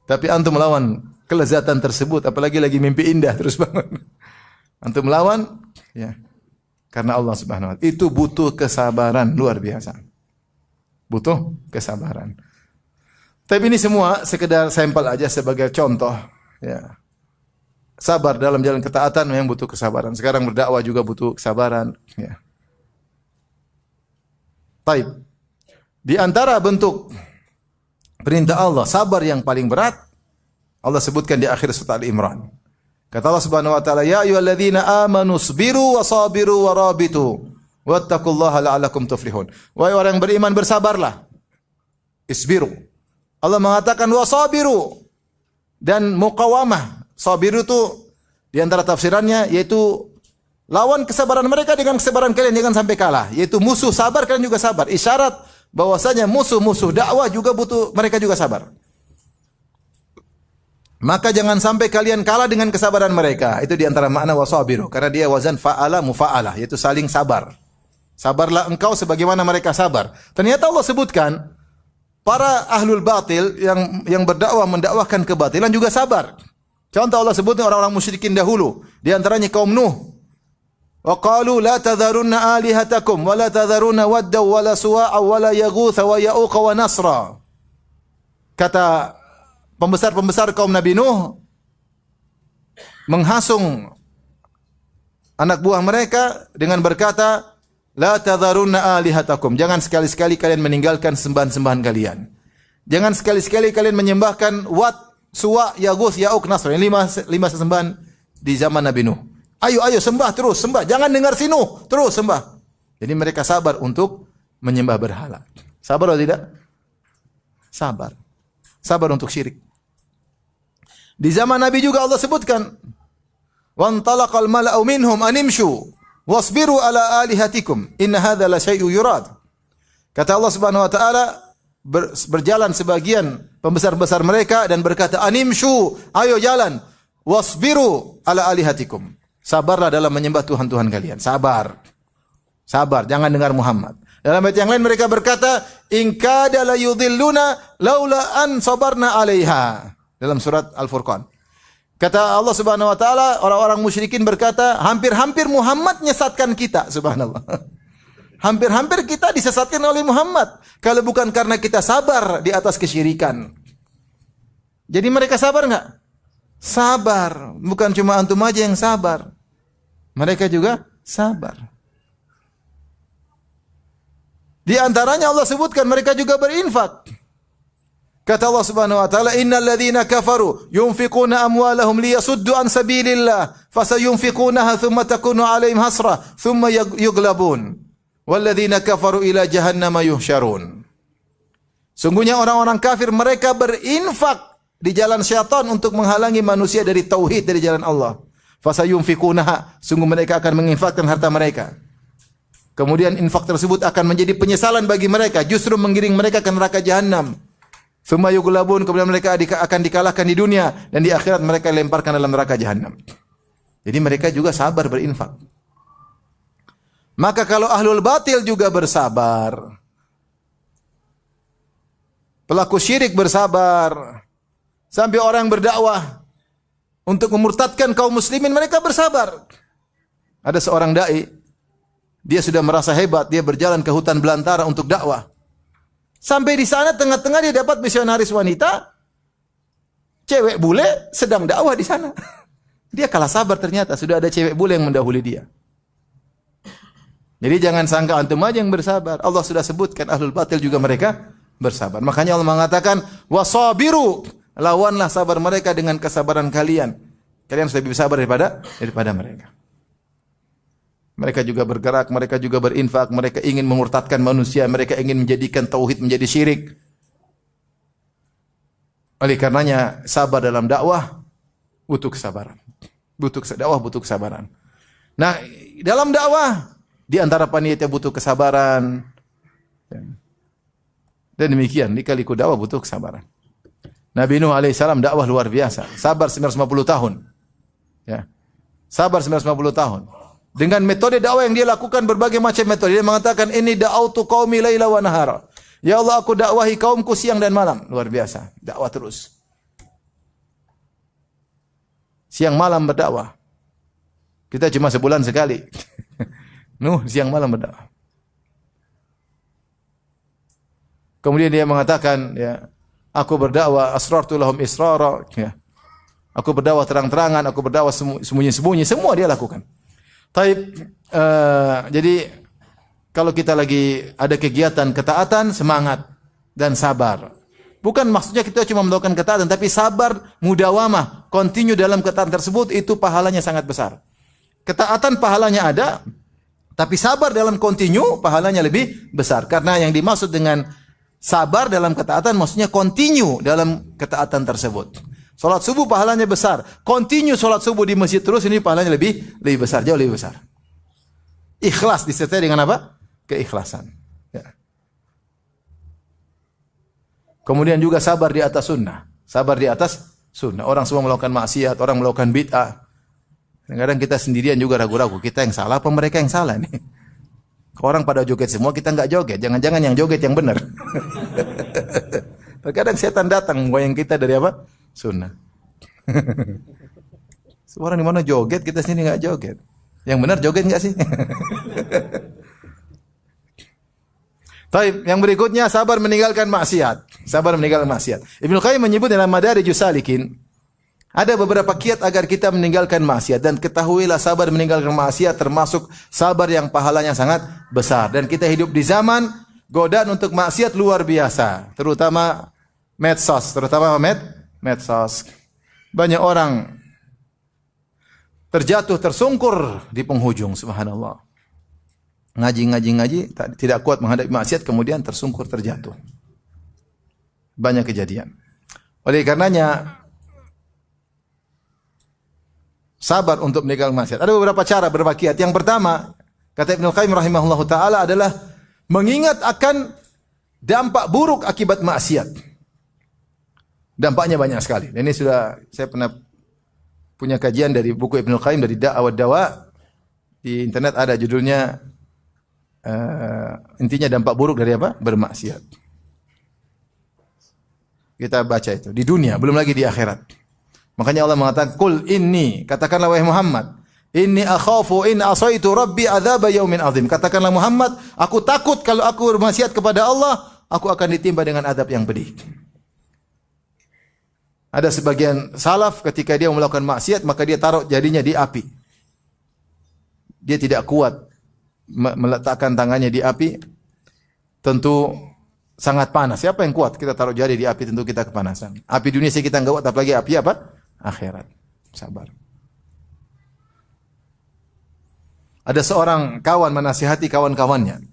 Tapi antum melawan kelezatan tersebut, apalagi lagi mimpi indah terus bangun. Antum melawan, ya, karena Allah Subhanahu wa taala. Itu butuh kesabaran luar biasa. Butuh kesabaran. Tapi ini semua sekedar sampel aja sebagai contoh, ya. Sabar dalam jalan ketaatan memang butuh kesabaran. Sekarang berdakwah juga butuh kesabaran, ya. Taib. Di antara bentuk perintah Allah, sabar yang paling berat, Allah sebutkan di akhir surat Al-Imran. Kata Allah Subhanahu wa taala, "Ya ayyuhalladzina amanu sabiru wa sabiru wa rabitu wattaqullaha la'allakum tuflihun." Wahai orang yang beriman, bersabarlah. Isbiru. Allah mengatakan wasabiru dan muqawamah. Sabiru itu di antara tafsirannya yaitu lawan kesabaran mereka dengan kesabaran kalian, jangan sampai kalah. Yaitu musuh sabar, kalian juga sabar. Isyarat bahwasanya musuh-musuh dakwah juga butuh, mereka juga sabar. Maka jangan sampai kalian kalah dengan kesabaran mereka. Itu di antara makna wasabiru, karena dia wazan fa'ala mufa'alah, yaitu saling sabar. Sabarlah engkau sebagaimana mereka sabar. Ternyata Allah sebutkan para ahlul batil yang berdakwah mendakwahkan kebatilan juga sabar. Contoh Allah sebutkan orang-orang musyrikin dahulu, di antaranya kaum Nuh. Wa qalu la tadharunna alihatakum wa la tadharunna wadda wa la suwa'a wa la yaghutha wa ya'uqa wa nasra. Kata pembesar-pembesar kaum Nabi Nuh menghasung anak buah mereka dengan berkata, la tadharunna alihatakum. Jangan sekali-sekali kalian meninggalkan sembahan-sembahan kalian. Jangan sekali-sekali kalian menyembahkan Wat, Suwa, Yaguth, Ya'uq, Nasr. Lima sesembahan di zaman Nabi Nuh. Ayo sembah terus, sembah. Jangan dengar si Nuh, terus sembah. Jadi mereka sabar untuk menyembah berhala. Sabar atau tidak? Sabar. Sabar untuk syirik. Di zaman Nabi juga Allah sebutkan, "Wantalaqal mala'u minhum animshu wasbiru ala alihatikum. Inna hadza la syai'un yurad." Kata Allah Subhanahu wa taala, berjalan sebagian pembesar-besar mereka dan berkata, "Animshu, ayo jalan. Wasbiru ala alihatikum." Sabarlah dalam menyembah Tuhan-Tuhan kalian. Sabar. Sabar, jangan dengar Muhammad. Dalam ayat yang lain mereka berkata, "In kada la yudhilluna laula an sabarna 'alaiha." Dalam surat Al-Furqan. Kata Allah Subhanahu wa taala, orang-orang musyrikin berkata, hampir-hampir Muhammad menyesatkan kita, subhanallah. Hampir-hampir kita disesatkan oleh Muhammad kalau bukan karena kita sabar di atas kesyirikan. Jadi mereka sabar enggak? Sabar. Bukan cuma antum aja yang sabar. Mereka juga sabar. Di antaranya Allah sebutkan mereka juga berinfak. Kata Allah Subhanahu wa taala, "Innal ladzina kafaru yunfiquna amwalahum liyasuddu an sabilillah, fasayunfiqunaha thumma takunu 'alaihim hasrah, thumma yughlabun. Wal ladzina kafaru ila jahannama yuhsyarun." Sungguhnya orang-orang kafir mereka berinfak di jalan syaitan untuk menghalangi manusia dari tauhid, dari jalan Allah. Fasayunfiqunaha, sungguh mereka akan menginfakkan harta mereka. Kemudian infak tersebut akan menjadi penyesalan bagi mereka, justru menggiring mereka ke neraka jahanam. Tsumma yughlabun, kemudian mereka akan dikalahkan di dunia dan di akhirat mereka lemparkan dalam neraka jahanam. Jadi mereka juga sabar berinfak. Maka kalau ahlul batil juga bersabar, pelaku syirik bersabar, sampai orang yang berdakwah untuk memurtadkan kaum muslimin mereka bersabar. Ada seorang dai, dia sudah merasa hebat, dia berjalan ke hutan belantara untuk dakwah. Sampai di sana tengah-tengah dia dapat misionaris wanita, cewek bule sedang dakwah di sana. Dia kalah sabar, ternyata sudah ada cewek bule yang mendahului dia. Jadi jangan sangka antum aja yang bersabar. Allah sudah sebutkan ahlul batil juga mereka bersabar. Makanya Allah mengatakan wasabiru, lawanlah sabar mereka dengan kesabaran kalian. Kalian sudah lebih sabar daripada mereka. Mereka juga bergerak, mereka juga berinfak, mereka ingin memurtadkan manusia, mereka ingin menjadikan tauhid menjadi syirik. Oleh karenanya sabar dalam dakwah butuh kesabaran. Dakwah butuh kesabaran. Nah, dalam dakwah di antara panitia butuh kesabaran. Dan demikian, lika-liku dakwah butuh kesabaran. Nabi Nuh alaihissalam dakwah luar biasa, sabar 950 tahun. Ya. Sabar 950 tahun. Dengan metode dakwah yang dia lakukan berbagai macam metode. Dia mengatakan, "Inni da'autu qaumi laila wa nahara." Ya Allah, aku dakwahi kaumku siang dan malam. Luar biasa, dakwah terus. Siang malam berdakwah. Kita cuma sebulan sekali. Nuh siang malam berdakwah. Kemudian dia mengatakan, ya, aku berdakwah asrartu lahum israra, ya. Aku berdakwah terang-terangan, aku berdakwah sembunyi-sembunyi, semua dia lakukan. Jadi kalau kita lagi ada kegiatan ketaatan, semangat dan sabar. Bukan maksudnya kita cuma melakukan ketaatan, tapi sabar, mudawamah, continue dalam ketaatan tersebut, itu pahalanya sangat besar. Ketaatan pahalanya ada, tapi sabar dalam continue pahalanya lebih besar. Karena yang dimaksud dengan sabar dalam ketaatan maksudnya continue dalam ketaatan tersebut. Salat subuh pahalanya besar. Continue salat subuh di masjid terus, ini pahalanya lebih besar, jauh lebih besar. Ikhlas disertai dengan apa? Keikhlasan. Ya. Kemudian juga sabar di atas sunnah. Sabar di atas sunnah. Orang semua melakukan maksiat, orang melakukan bid'ah. Kadang-kadang kita sendirian juga ragu-ragu. Kita yang salah apa mereka yang salah nih? Orang pada joget semua, kita enggak joget. Jangan-jangan yang joget yang benar. Terkadang setan datang goyang kita dari apa? Sunnah. Orang di mana joget, kita sini enggak joget. Yang benar joget enggak sih? Baik, yang berikutnya sabar meninggalkan maksiat. Sabar meninggalkan maksiat. Ibnu Qayyim menyebut dalam Madarijus Salikin, ada beberapa kiat agar kita meninggalkan maksiat, dan ketahuilah sabar meninggalkan maksiat termasuk sabar yang pahalanya sangat besar. Dan kita hidup di zaman godaan untuk maksiat luar biasa, terutama medsos, medsos. Banyak orang terjatuh tersungkur di penghujung, subhanallah. Ngaji, tidak kuat menghadapi maksiat, kemudian tersungkur terjatuh. Banyak kejadian. Oleh karenanya sabar untuk meninggalkan maksiat. Ada beberapa cara, beberapa kiat. Yang pertama, kata Ibnu Qayyim rahimahullahu taala, adalah mengingat akan dampak buruk akibat maksiat. Dampaknya banyak sekali. Dan ini sudah saya pernah punya kajian dari buku Ibnu Qayyim dari Da'wa Dawa. Di internet ada judulnya intinya dampak buruk dari apa? Bermaksiat. Kita baca itu di dunia, belum lagi di akhirat. Makanya Allah mengatakan, "Qul inni", katakanlah wahai Muhammad, "Inni akhafu in asaitu rabbi adzab yaumin azim." Katakanlah Muhammad, aku takut kalau aku bermaksiat kepada Allah, aku akan ditimpa dengan adab yang pedih. Ada sebagian salaf ketika dia melakukan maksiat, maka dia taruh jarinya di api. Dia tidak kuat meletakkan tangannya di api, tentu sangat panas. Siapa yang kuat? Kita taruh jari di api, tentu kita kepanasan. Api dunia sih kita enggak kuat, apalagi api apa? Akhirat. Sabar. Ada seorang kawan menasihati kawan-kawannya.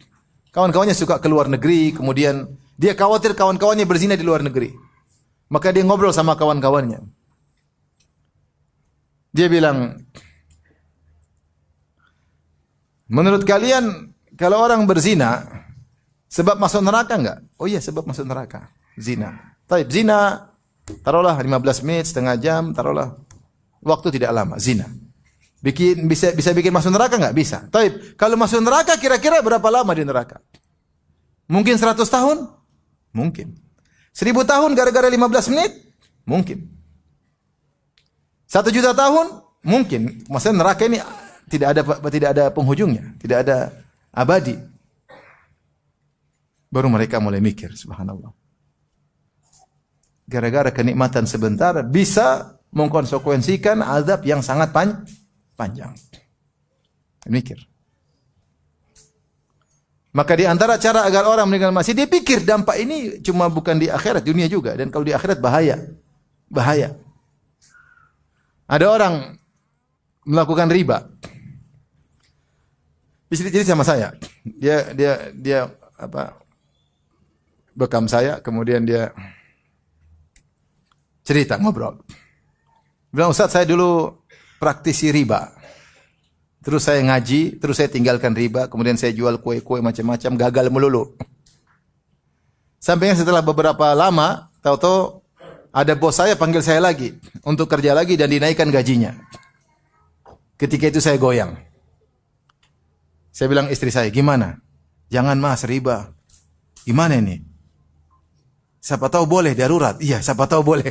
Kawan-kawannya suka ke luar negeri, kemudian dia khawatir kawan-kawannya berzina di luar negeri. Maka dia ngobrol sama kawan-kawannya. Dia bilang, menurut kalian kalau orang berzina sebab masuk neraka enggak? Oh iya, sebab masuk neraka. Zina. Taib, zina taruhlah 15 menit, setengah jam, taruhlah waktu tidak lama, zina. Bisa bikin masuk neraka enggak? Bisa. Taib, kalau masuk neraka kira-kira berapa lama di neraka? Mungkin 100 tahun? Mungkin. 1000 tahun gara-gara 15 menit? Mungkin. 1 juta tahun? Mungkin. Maksudnya neraka ini tidak ada penghujungnya, tidak ada abadi. Baru mereka mulai mikir, subhanallah. Gara-gara kenikmatan sebentar bisa mengkonsekuensikan azab yang sangat panjang. Mikir. Maka di antara cara agar orang meninggalkan maksiat, dia pikir dampak ini cuma bukan di akhirat, dunia juga. Dan kalau di akhirat bahaya. Bahaya. Ada orang melakukan riba. Istri jadi sama saya. Dia apa? Bekam saya, kemudian dia cerita ngobrol. Bilang, Ustaz, saya dulu praktisi riba. Terus saya ngaji, terus saya tinggalkan riba, kemudian saya jual kue-kue macam-macam, gagal melulu. Sampainya setelah beberapa lama, tahu-tahu ada bos saya panggil saya lagi untuk kerja lagi dan dinaikkan gajinya. Ketika itu saya goyang. Saya bilang istri saya, gimana? Jangan mas, riba. Gimana ini? Siapa tahu boleh, darurat. Iya, siapa tahu boleh.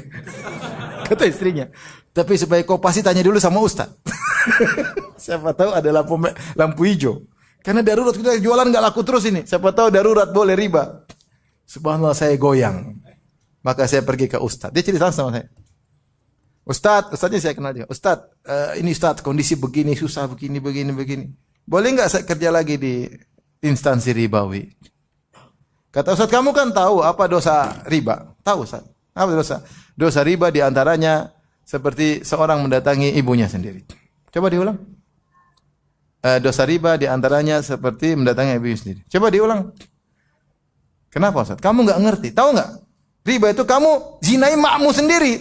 Kata istrinya. Tapi supaya kau pasti tanya dulu sama Ustaz. Siapa tahu ada lampu hijau. Karena darurat, kita jualan nggak laku terus ini. Siapa tahu darurat boleh riba. Subhanallah, saya goyang. Maka saya pergi ke Ustaz. Dia cerita sama saya. Ustaznya saya kenal juga. Ustaz, ini Ustaz kondisi begini, susah begini. Boleh nggak saya kerja lagi di instansi ribawi? Kata Ustaz, kamu kan tahu apa dosa riba? Tahu Ustaz. Apa dosa? Dosa riba diantaranya seperti seorang mendatangi ibunya sendiri. Coba diulang. Dosa riba diantaranya seperti mendatangi ibunya sendiri. Coba diulang. Kenapa Ustaz? Kamu nggak ngerti. Tahu nggak? Riba itu kamu zinai makmu sendiri.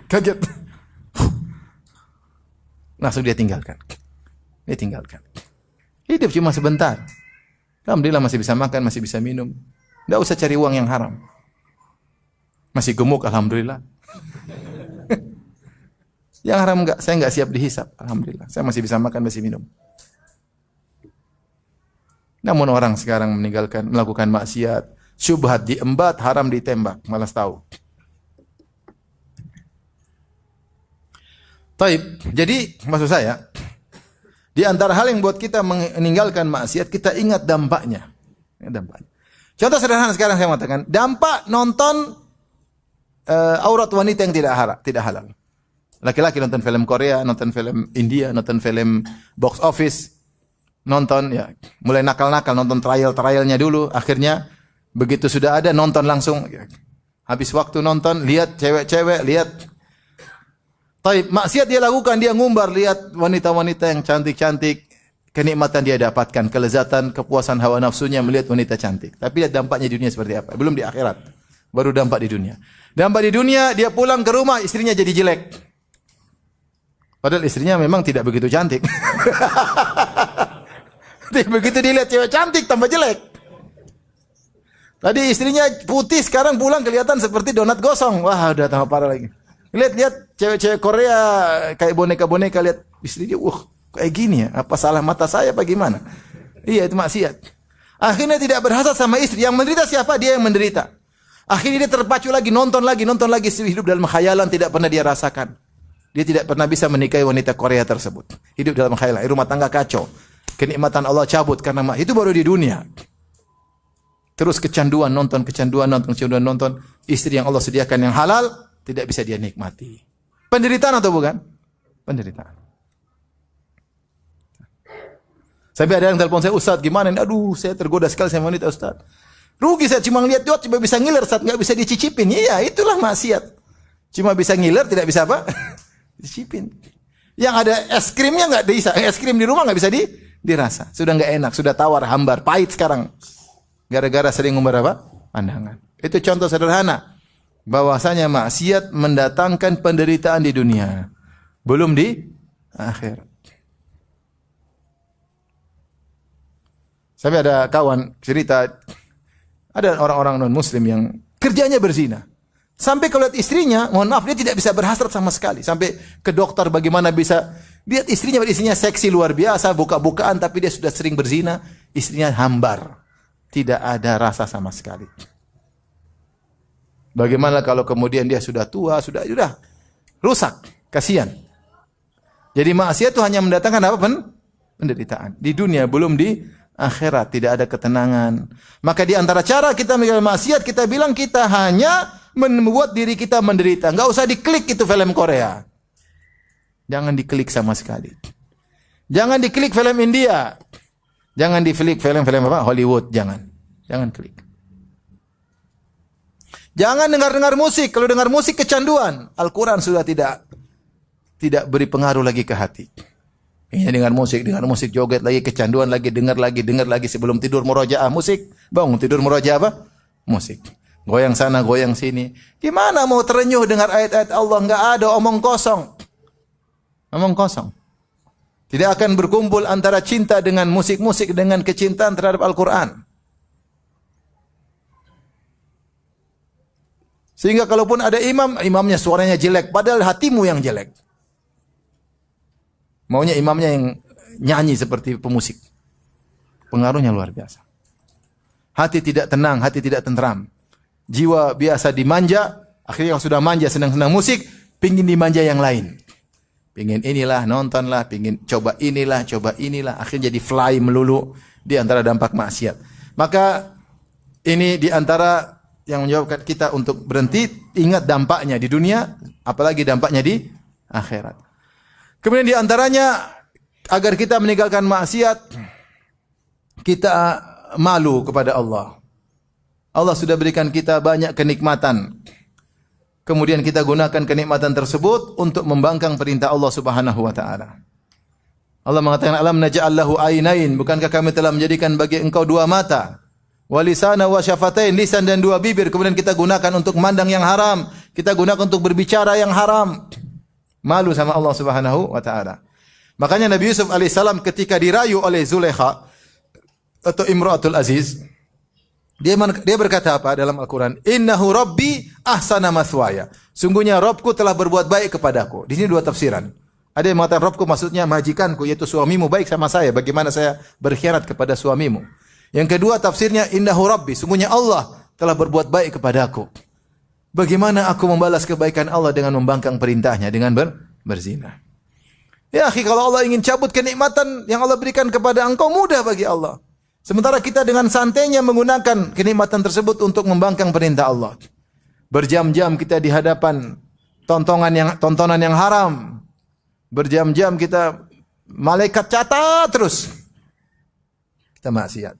Kaget. Langsung dia tinggalkan. Hidup cuma sebentar. Alhamdulillah masih bisa makan, masih bisa minum. Tidak usah cari uang yang haram. Masih gemuk, alhamdulillah. Yang haram enggak, saya enggak siap dihisap. Alhamdulillah, saya masih bisa makan, masih minum. Namun orang sekarang melakukan maksiat, syubhat diembat, haram ditembak, malas tahu. Taib. Jadi maksud saya, di antara hal yang buat kita meninggalkan maksiat, kita ingat dampaknya. Contoh sederhana sekarang saya mengatakan, dampak nonton aurat wanita yang tidak halal. Laki-laki nonton film Korea, nonton film India, nonton film box office, nonton ya, mulai nakal-nakal nonton trial-trialnya dulu, akhirnya begitu sudah ada nonton langsung. Habis waktu nonton, lihat cewek-cewek, lihat taib, maksiat dia lakukan, dia ngumbar, lihat wanita-wanita yang cantik-cantik, kenikmatan dia dapatkan, kelezatan, kepuasan hawa nafsunya melihat wanita cantik. Tapi lihat dampaknya di dunia seperti apa? Belum di akhirat, baru dampak di dunia. Dampak di dunia, dia pulang ke rumah, istrinya jadi jelek. Padahal istrinya memang tidak begitu cantik. Begitu dilihat cewek cantik, tambah jelek. Tadi istrinya putih, sekarang pulang kelihatan seperti donat gosong. Wah, udah tambah parah lagi. Lihat cewek-cewek Korea kayak boneka-boneka, lihat istri dia, kayak gini ya. Apa salah mata saya apa gimana? Iya, itu maksiat. Akhirnya tidak berhasrat sama istri. Yang menderita siapa? Dia yang menderita. Akhirnya dia terpacu lagi, nonton lagi, hidup dalam khayalan tidak pernah dia rasakan. Dia tidak pernah bisa menikahi wanita Korea tersebut. Hidup dalam khayalan, rumah tangga kacau. Kenikmatan Allah cabut karena itu baru di dunia. Terus kecanduan nonton. Istri yang Allah sediakan yang halal tidak bisa dia nikmati. Penderitaan atau bukan? Penderitaan. Sampai ada yang telepon saya, Ustaz gimana? Aduh, saya tergoda sekali sama wanita Ustaz. Rugi saya cuma lihat doang, cuma bisa ngiler Ustaz, nggak bisa dicicipin. Iya, itulah maksiat. Cuma bisa ngiler, tidak bisa apa? Dicicipin. Yang ada es krimnya nggak bisa. Es krim di rumah nggak bisa dirasa. Sudah nggak enak, sudah tawar, hambar, pahit sekarang. Gara-gara sering ngumbar apa? Pandangan. Itu contoh sederhana. Bahwasanya maksiat mendatangkan penderitaan di dunia. Belum di akhirat. Sampai ada kawan cerita, ada orang-orang non-muslim yang kerjanya berzina. Sampai kalau lihat istrinya, mohon maaf, dia tidak bisa berhasrat sama sekali. Sampai ke dokter bagaimana bisa lihat istrinya seksi luar biasa, buka-bukaan, tapi dia sudah sering berzina, istrinya hambar. Tidak ada rasa sama sekali. Bagaimana kalau kemudian dia sudah tua, sudah rusak, kasihan. Jadi maksiat itu hanya mendatangkan apa? Penderitaan. Di dunia, belum di akhirat, tidak ada ketenangan. Maka di antara cara kita meninggalkan maksiat, kita bilang kita hanya membuat diri kita menderita. Enggak usah diklik itu film Korea. Jangan diklik sama sekali. Jangan diklik film India. Jangan diklik film-film apa? Hollywood, jangan klik. Jangan dengar musik. Kalau dengar musik kecanduan. Al-Quran sudah tidak beri pengaruh lagi ke hati. Ini dengar musik joget lagi, kecanduan lagi, dengar lagi sebelum tidur murojaah musik, bangun tidur murojaah apa? Musik. Goyang sana, goyang sini. Gimana mau terenyuh dengar ayat-ayat Allah? Enggak ada, omong kosong. Omong kosong. Tidak akan berkumpul antara cinta dengan musik-musik dengan kecintaan terhadap Al-Quran. Sehingga kalaupun ada imam, imamnya suaranya jelek, padahal hatimu yang jelek. Maunya imamnya yang nyanyi seperti pemusik. Pengaruhnya luar biasa. Hati tidak tenang, hati tidak tentram. Jiwa biasa dimanja, akhirnya yang sudah manja senang-senang musik, pingin dimanja yang lain. Pingin inilah, nontonlah, pingin coba inilah, akhirnya jadi fly melulu di antara dampak maksiat. Maka ini di antara yang menyebabkan kita untuk berhenti, ingat dampaknya di dunia, apalagi dampaknya di akhirat. Kemudian di antaranya, agar kita meninggalkan maksiat, kita malu kepada Allah. Allah sudah berikan kita banyak kenikmatan. Kemudian kita gunakan kenikmatan tersebut untuk membangkang perintah Allah Subhanahu wa taala. Allah mengatakan, "Alam naj'al lahu ainain?" Bukankah kami telah menjadikan bagi engkau dua mata? Wa lisana wa syafatain, lisan dan dua bibir. Kemudian kita gunakan untuk memandang yang haram, kita gunakan untuk berbicara yang haram. Malu sama Allah Subhanahu wa taala. Makanya Nabi Yusuf alaihissalam ketika dirayu oleh Zulaikha atau Imratul Aziz, dia berkata apa dalam Al-Quran? Innahu Rabbi ahsana mathwaya. Sungguhnya Rabbku telah berbuat baik kepadaku. Di sini dua tafsiran. Ada yang mengatakan Rabbku maksudnya majikanku, yaitu suamimu baik sama saya. Bagaimana saya berkhianat kepada suamimu? Yang kedua tafsirnya innahu Rabbi. Sungguhnya Allah telah berbuat baik kepadaku. Bagaimana aku membalas kebaikan Allah dengan membangkang perintahnya, dengan berzina? Ya akhi, kalau Allah ingin cabut kenikmatan yang Allah berikan kepada engkau, mudah bagi Allah. Sementara kita dengan santainya menggunakan kenikmatan tersebut untuk membangkang perintah Allah. Berjam-jam kita di hadapan tontonan yang haram. Berjam-jam kita malaikat catat terus. Kita maksiat.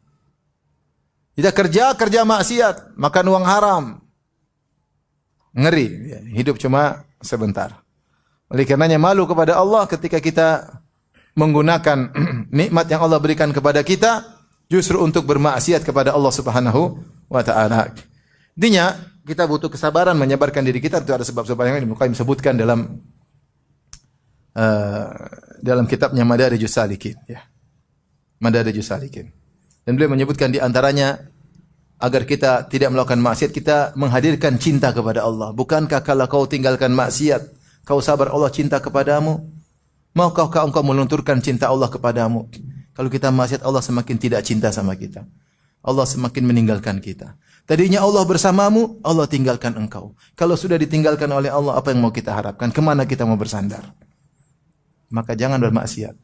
Kita kerja maksiat, makan uang haram. Ngeri, hidup cuma sebentar. Oleh karenanya malu kepada Allah ketika kita menggunakan nikmat yang Allah berikan kepada kita justru untuk bermaksiat kepada Allah Subhanahu wa taala. Intinya kita butuh kesabaran menyabarkan diri kita. Itu ada sebab-sebab yang Ibnu Qayyim sebutkan dalam kitabnya Madarijus Salikin, ya. Madarijus Salikin. Dan beliau menyebutkan di antaranya agar kita tidak melakukan maksiat, kita menghadirkan cinta kepada Allah. Bukankah kalau kau tinggalkan maksiat, kau sabar Allah cinta kepadamu? Maukah engkau melunturkan cinta Allah kepadamu? Kalau kita maksiat, Allah semakin tidak cinta sama kita. Allah semakin meninggalkan kita. Tadinya Allah bersamamu, Allah tinggalkan engkau. Kalau sudah ditinggalkan oleh Allah, apa yang mau kita harapkan? Kemana kita mau bersandar? Maka jangan bermaksiat.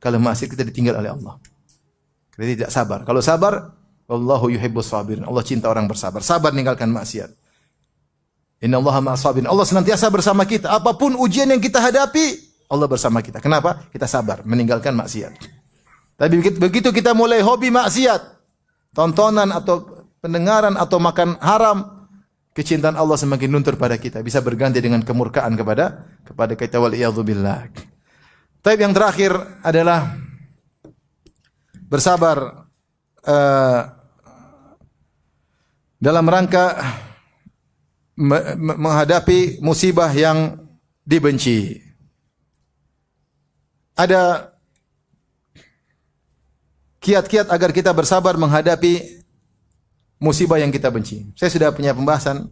Kalau maksiat kita ditinggal oleh Allah. Kita tidak sabar. Kalau sabar, Wallahu yuhibbus sabirin. Allah cinta orang bersabar. Sabar meninggalkan maksiat. Innallaha ma'as sabirin. Allah senantiasa bersama kita. Apapun ujian yang kita hadapi, Allah bersama kita. Kenapa? Kita sabar meninggalkan maksiat. Tapi begitu kita mulai hobi maksiat, tontonan atau pendengaran atau makan haram, kecintaan Allah semakin luntur pada kita. Bisa berganti dengan kemurkaan kepada kita, waliyadzubillah. Tapi yang terakhir adalah bersabar dalam rangka menghadapi musibah yang dibenci. Ada kiat-kiat agar kita bersabar menghadapi musibah yang kita benci. Saya sudah punya pembahasan,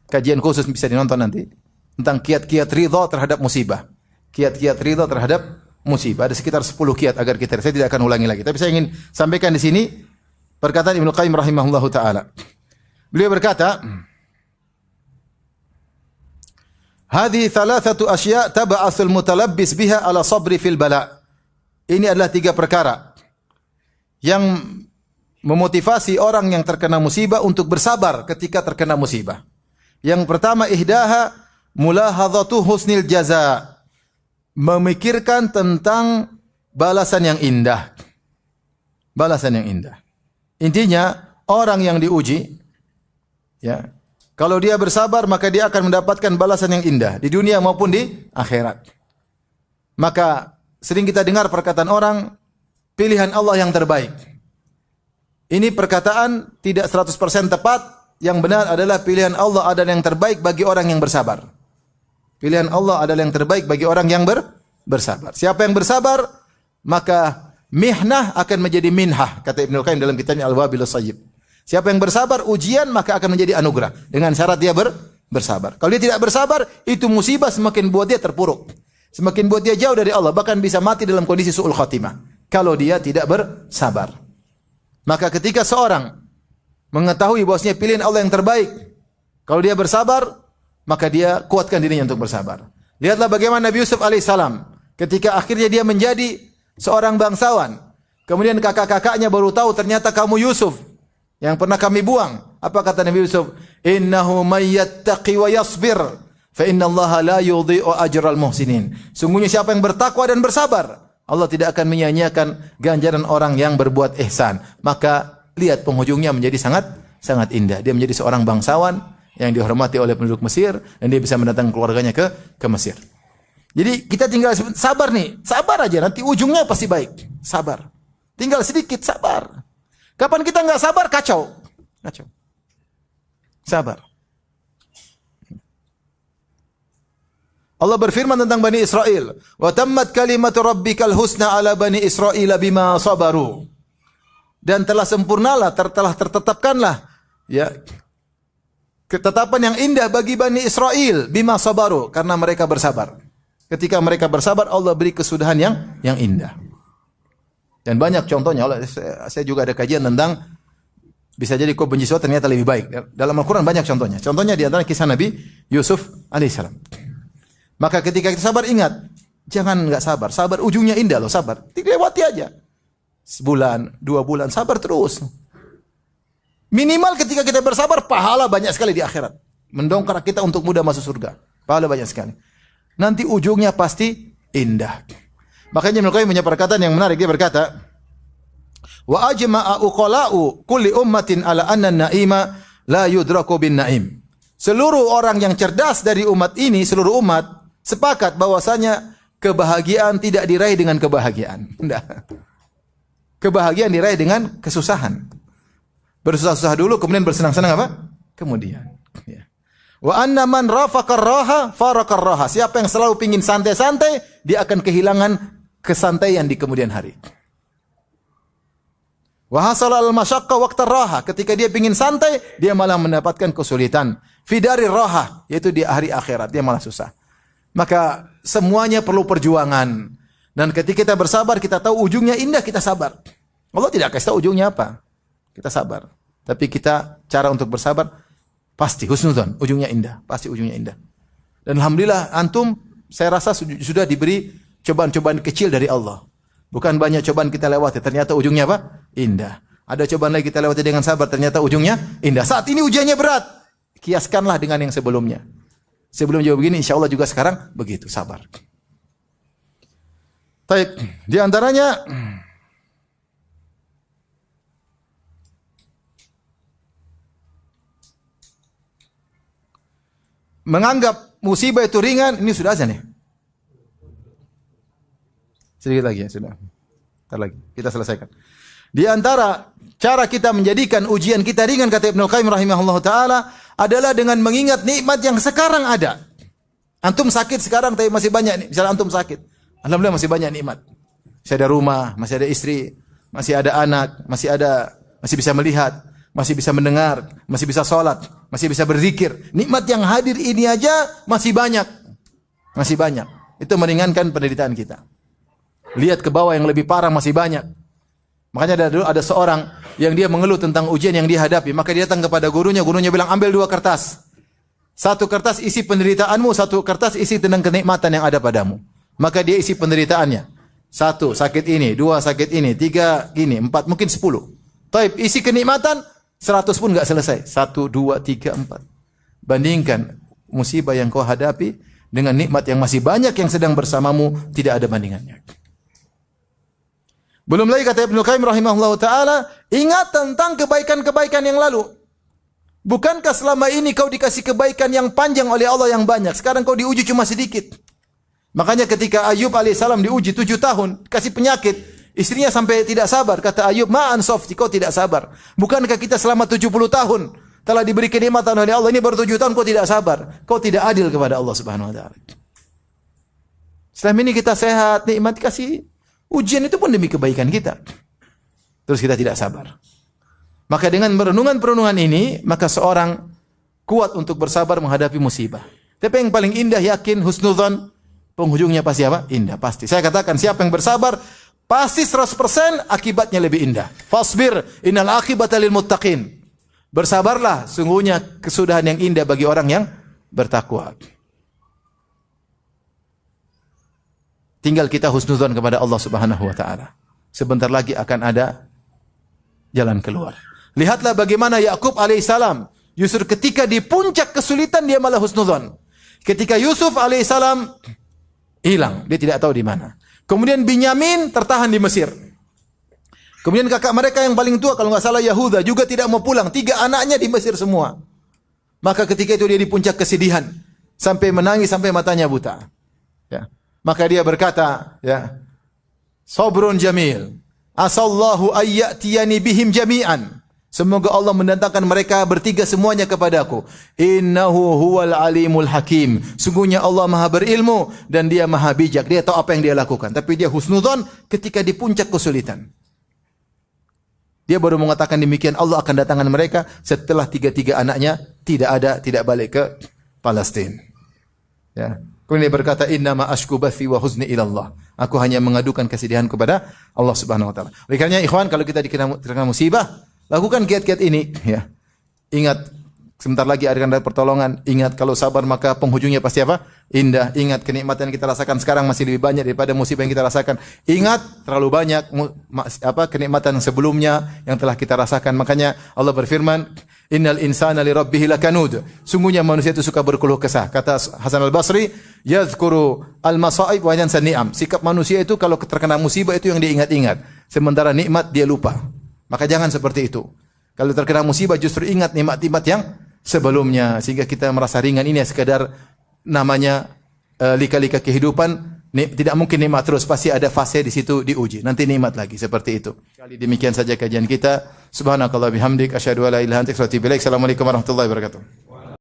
kajian khusus bisa dinonton nanti, tentang kiat-kiat ridha terhadap musibah. Kiat-kiat ridha terhadap musibah. Ada sekitar 10 kiat agar kita, saya tidak akan ulangi lagi. Tapi saya ingin sampaikan di sini perkataan Ibnu Qayyim rahimahullahu taala. Beliau berkata, "Hadhihi thalathatu asya' tab'atsul mutalabbis biha ala sabri fil bala." Ini adalah 3 perkara yang memotivasi orang yang terkena musibah untuk bersabar ketika terkena musibah. Yang pertama, ihdaha mulahadhatu husnil jaza. Memikirkan tentang balasan yang indah. Balasan yang indah. Intinya, orang yang diuji, ya, kalau dia bersabar, maka dia akan mendapatkan balasan yang indah di dunia maupun di akhirat. Maka sering kita dengar perkataan orang, pilihan Allah yang terbaik. Ini perkataan tidak 100% tepat. Yang benar adalah pilihan Allah adalah yang terbaik bagi orang yang bersabar. Pilihan Allah adalah yang terbaik bagi orang yang bersabar. Siapa yang bersabar, maka mihnah akan menjadi minhah, kata Ibnu Qayyim dalam kitabnya Al-Wabilus Sayyib. Siapa yang bersabar, ujian maka akan menjadi anugerah dengan syarat dia bersabar. Kalau dia tidak bersabar, itu musibah semakin buat dia terpuruk. Semakin buat dia jauh dari Allah, bahkan bisa mati dalam kondisi su'ul khatimah kalau dia tidak bersabar. Maka ketika seorang mengetahui bahwasanya pilihan Allah yang terbaik, kalau dia bersabar, maka dia kuatkan dirinya untuk bersabar. Lihatlah bagaimana Nabi Yusuf alaihissalam ketika akhirnya dia menjadi seorang bangsawan. Kemudian kakak-kakaknya baru tahu ternyata kamu Yusuf yang pernah kami buang. Apa kata Nabi Yusuf? Innahu may yattaqi wa yasbir fa innallaha la yudhi'u ajral muhsinin. Sungguhnya siapa yang bertakwa dan bersabar, Allah tidak akan menyia-nyiakan ganjaran orang yang berbuat ihsan. Maka lihat penghujungnya menjadi sangat indah. Dia menjadi seorang bangsawan yang dihormati oleh penduduk Mesir dan dia bisa mendatangkan keluarganya ke Mesir. Jadi kita tinggal sabar nih, sabar aja nanti ujungnya pasti baik. Sabar. Tinggal sedikit sabar. Kapan kita enggak sabar kacau. Sabar. Allah berfirman tentang Bani Israel, "Wa tammat kalimatu rabbikal husna ala Bani Israil bima sabaru." Dan telah sempurnalah, telah tertetapkanlah ya ketetapan yang indah bagi Bani Israel bima sabaru, karena mereka bersabar. Ketika mereka bersabar, Allah beri kesudahan yang indah. Dan banyak contohnya. Saya juga ada kajian tentang bisa jadi kau benci sesuatu ternyata lebih baik. Dalam Al-Quran banyak contohnya. Contohnya di antara kisah Nabi Yusuf alaihissalam. Maka ketika kita sabar, ingat, jangan enggak sabar. Sabar ujungnya indah loh, sabar. Lewati aja. Sebulan, 2 bulan, sabar terus. Minimal ketika kita bersabar, pahala banyak sekali di akhirat. Mendongkrak kita untuk mudah masuk surga. Pahala banyak sekali. Nanti ujungnya pasti indah. Makanya Ibnu Qayyim punya perkataan yang menarik. Dia berkata, wa ajma'a uqala'u kulli ummatin ala anna an-na'ima la yudraku bin na'im. Seluruh orang yang cerdas dari umat ini, seluruh umat sepakat bahwasanya kebahagiaan tidak diraih dengan kebahagiaan. Tidak. Kebahagiaan diraih dengan kesusahan. Bersusah-susah dulu, kemudian bersenang-senang apa? Kemudian. Ya. Wa anna man rafaqar raha farakar raha. Siapa yang selalu pingin santai-santai, dia akan kehilangan kesantaian di kemudian hari. Wa hasala al-masyaqqa waqtar raha. Ketika dia pingin santai, dia malah mendapatkan kesulitan. Fidari raha, yaitu di hari akhirat, dia malah susah. Maka semuanya perlu perjuangan. Dan ketika kita bersabar, kita tahu ujungnya indah, kita sabar. Allah tidak kasih tahu ujungnya apa. Kita sabar. Tapi kita cara untuk bersabar pasti husnudzon, ujungnya indah, pasti ujungnya indah. Dan alhamdulillah antum saya rasa sudah diberi cobaan-cobaan kecil dari Allah. Bukan banyak cobaan kita lewati, ternyata ujungnya apa? Indah. Ada cobaan lagi kita lewati dengan sabar, ternyata ujungnya indah. Saat ini ujiannya berat. Kiaskanlah dengan yang sebelumnya. Sebelum jauh begini, insya Allah juga sekarang begitu, sabar. Baik, di antaranya menganggap musibah itu ringan. Ini sudah azan ya? Sedikit lagi ya, sudah. Ntar lagi, kita selesaikan. Di antara cara kita menjadikan ujian kita ringan, kata Ibnu Qayyim rahimahullah ta'ala, adalah dengan mengingat nikmat yang sekarang ada. Antum sakit sekarang, tapi masih banyak. Misalnya antum sakit, alhamdulillah masih banyak nikmat. Masih ada rumah, masih ada istri, masih ada anak, masih bisa melihat, masih bisa mendengar, masih bisa sholat, masih bisa berzikir. Nikmat yang hadir ini aja masih banyak. Masih banyak. Itu meringankan penderitaan kita. Lihat ke bawah yang lebih parah masih banyak. Makanya ada seorang yang dia mengeluh tentang ujian yang dia hadapi. Maka dia datang kepada gurunya bilang, ambil 2 kertas. 1 kertas isi penderitaanmu, 1 kertas isi tentang kenikmatan yang ada padamu. Maka dia isi penderitaannya. 1 sakit ini, 2 sakit ini, 3 gini, 4 mungkin 10. Taib, isi kenikmatan 100 pun enggak selesai. 1, 2, 3, 4. Bandingkan musibah yang kau hadapi dengan nikmat yang masih banyak yang sedang bersamamu, tidak ada bandingannya. Belum lagi kata Ibnu Qayyim rahimahullah ta'ala, ingat tentang kebaikan-kebaikan yang lalu. Bukankah selama ini kau dikasih kebaikan yang panjang oleh Allah yang banyak? Sekarang kau diuji cuma sedikit. Makanya ketika Ayub alaihissalam diuji 7 tahun, kasih penyakit, istrinya sampai tidak sabar. Kata Ayub, ma'an softi, kau tidak sabar. Bukankah kita selama 70 tahun telah diberi kenikmatan oleh Allah, ini baru 7 tahun kau tidak sabar. Kau tidak adil kepada Allah Subhanahu wa taala. Selama ini kita sehat, nikmat, kasih ujian itu pun demi kebaikan kita. Terus kita tidak sabar. Maka dengan perenungan-perenungan ini, maka seorang kuat untuk bersabar menghadapi musibah. Tapi yang paling indah, yakin, husnudzon, penghujungnya pasti apa? Indah, pasti. Saya katakan siapa yang bersabar, pasti 100% akibatnya lebih indah. Fasbir, innal akibata lil muttaqin. Bersabarlah, sungguhnya kesudahan yang indah bagi orang yang bertakwa. Tinggal kita husnudzon kepada Allah Subhanahu wa taala. Sebentar lagi akan ada jalan keluar. Lihatlah bagaimana Yakub alaihissalam, Yusuf ketika di puncak kesulitan dia malah husnudzon. Ketika Yusuf alaihissalam hilang, dia tidak tahu di mana. Kemudian Binyamin tertahan di Mesir. Kemudian kakak mereka yang paling tua, kalau nggak salah Yahuda, juga tidak mau pulang. 3 anaknya di Mesir semua. Maka ketika itu dia di puncak kesedihan, sampai menangis sampai matanya buta. Ya. Maka dia berkata, ya, Sabrun jamil, asallahu ayyatiyani bihim jami'an. Semoga Allah mendatangkan mereka bertiga semuanya kepadaku. Innahu huwal alimul hakim. Sungguhnya Allah maha berilmu dan dia maha bijak. Dia tahu apa yang dia lakukan. Tapi dia husnudzon ketika di puncak kesulitan. Dia baru mengatakan demikian, Allah akan datangkan mereka setelah 3 anaknya tidak balik ke Palestina. Ya. Kemudian dia berkata, innama ashku bathi wa huzni ilallah. Aku hanya mengadukan kesedihan kepada Allah Subhanahu wa taala. Oleh karenanya ikhwan, kalau kita dikena musibah, lakukan kiat-kiat ini, ya. Ingat, sebentar lagi akan ada pertolongan. Ingat, kalau sabar maka penghujungnya pasti apa? Indah. Ingat, kenikmatan yang kita rasakan sekarang masih lebih banyak daripada musibah yang kita rasakan. Ingat, terlalu banyak kenikmatan sebelumnya yang telah kita rasakan. Makanya Allah berfirman, innal insana li rabbih lakanud. Sungguhnya manusia itu suka berkeluh kesah. Kata Hasan al-Basri, yadhkuru al-masa'ib wa yansa ni'am. Sikap manusia itu kalau terkena musibah itu yang diingat-ingat. Sementara nikmat dia lupa. Maka jangan seperti itu. Kalau terkena musibah justru ingat nikmat-nikmat yang sebelumnya sehingga kita merasa ringan. Ini sekadar namanya lika-lika kehidupan. Tidak mungkin nikmat terus, pasti ada fase di situ diuji. Nanti nikmat lagi seperti itu. Kali demikian saja kajian kita. Subhanakallah bihamdik asyhadu an la ilaha illa anta astaghfiruka wa atubu ilaik. Assalamualaikum warahmatullahi wabarakatuh.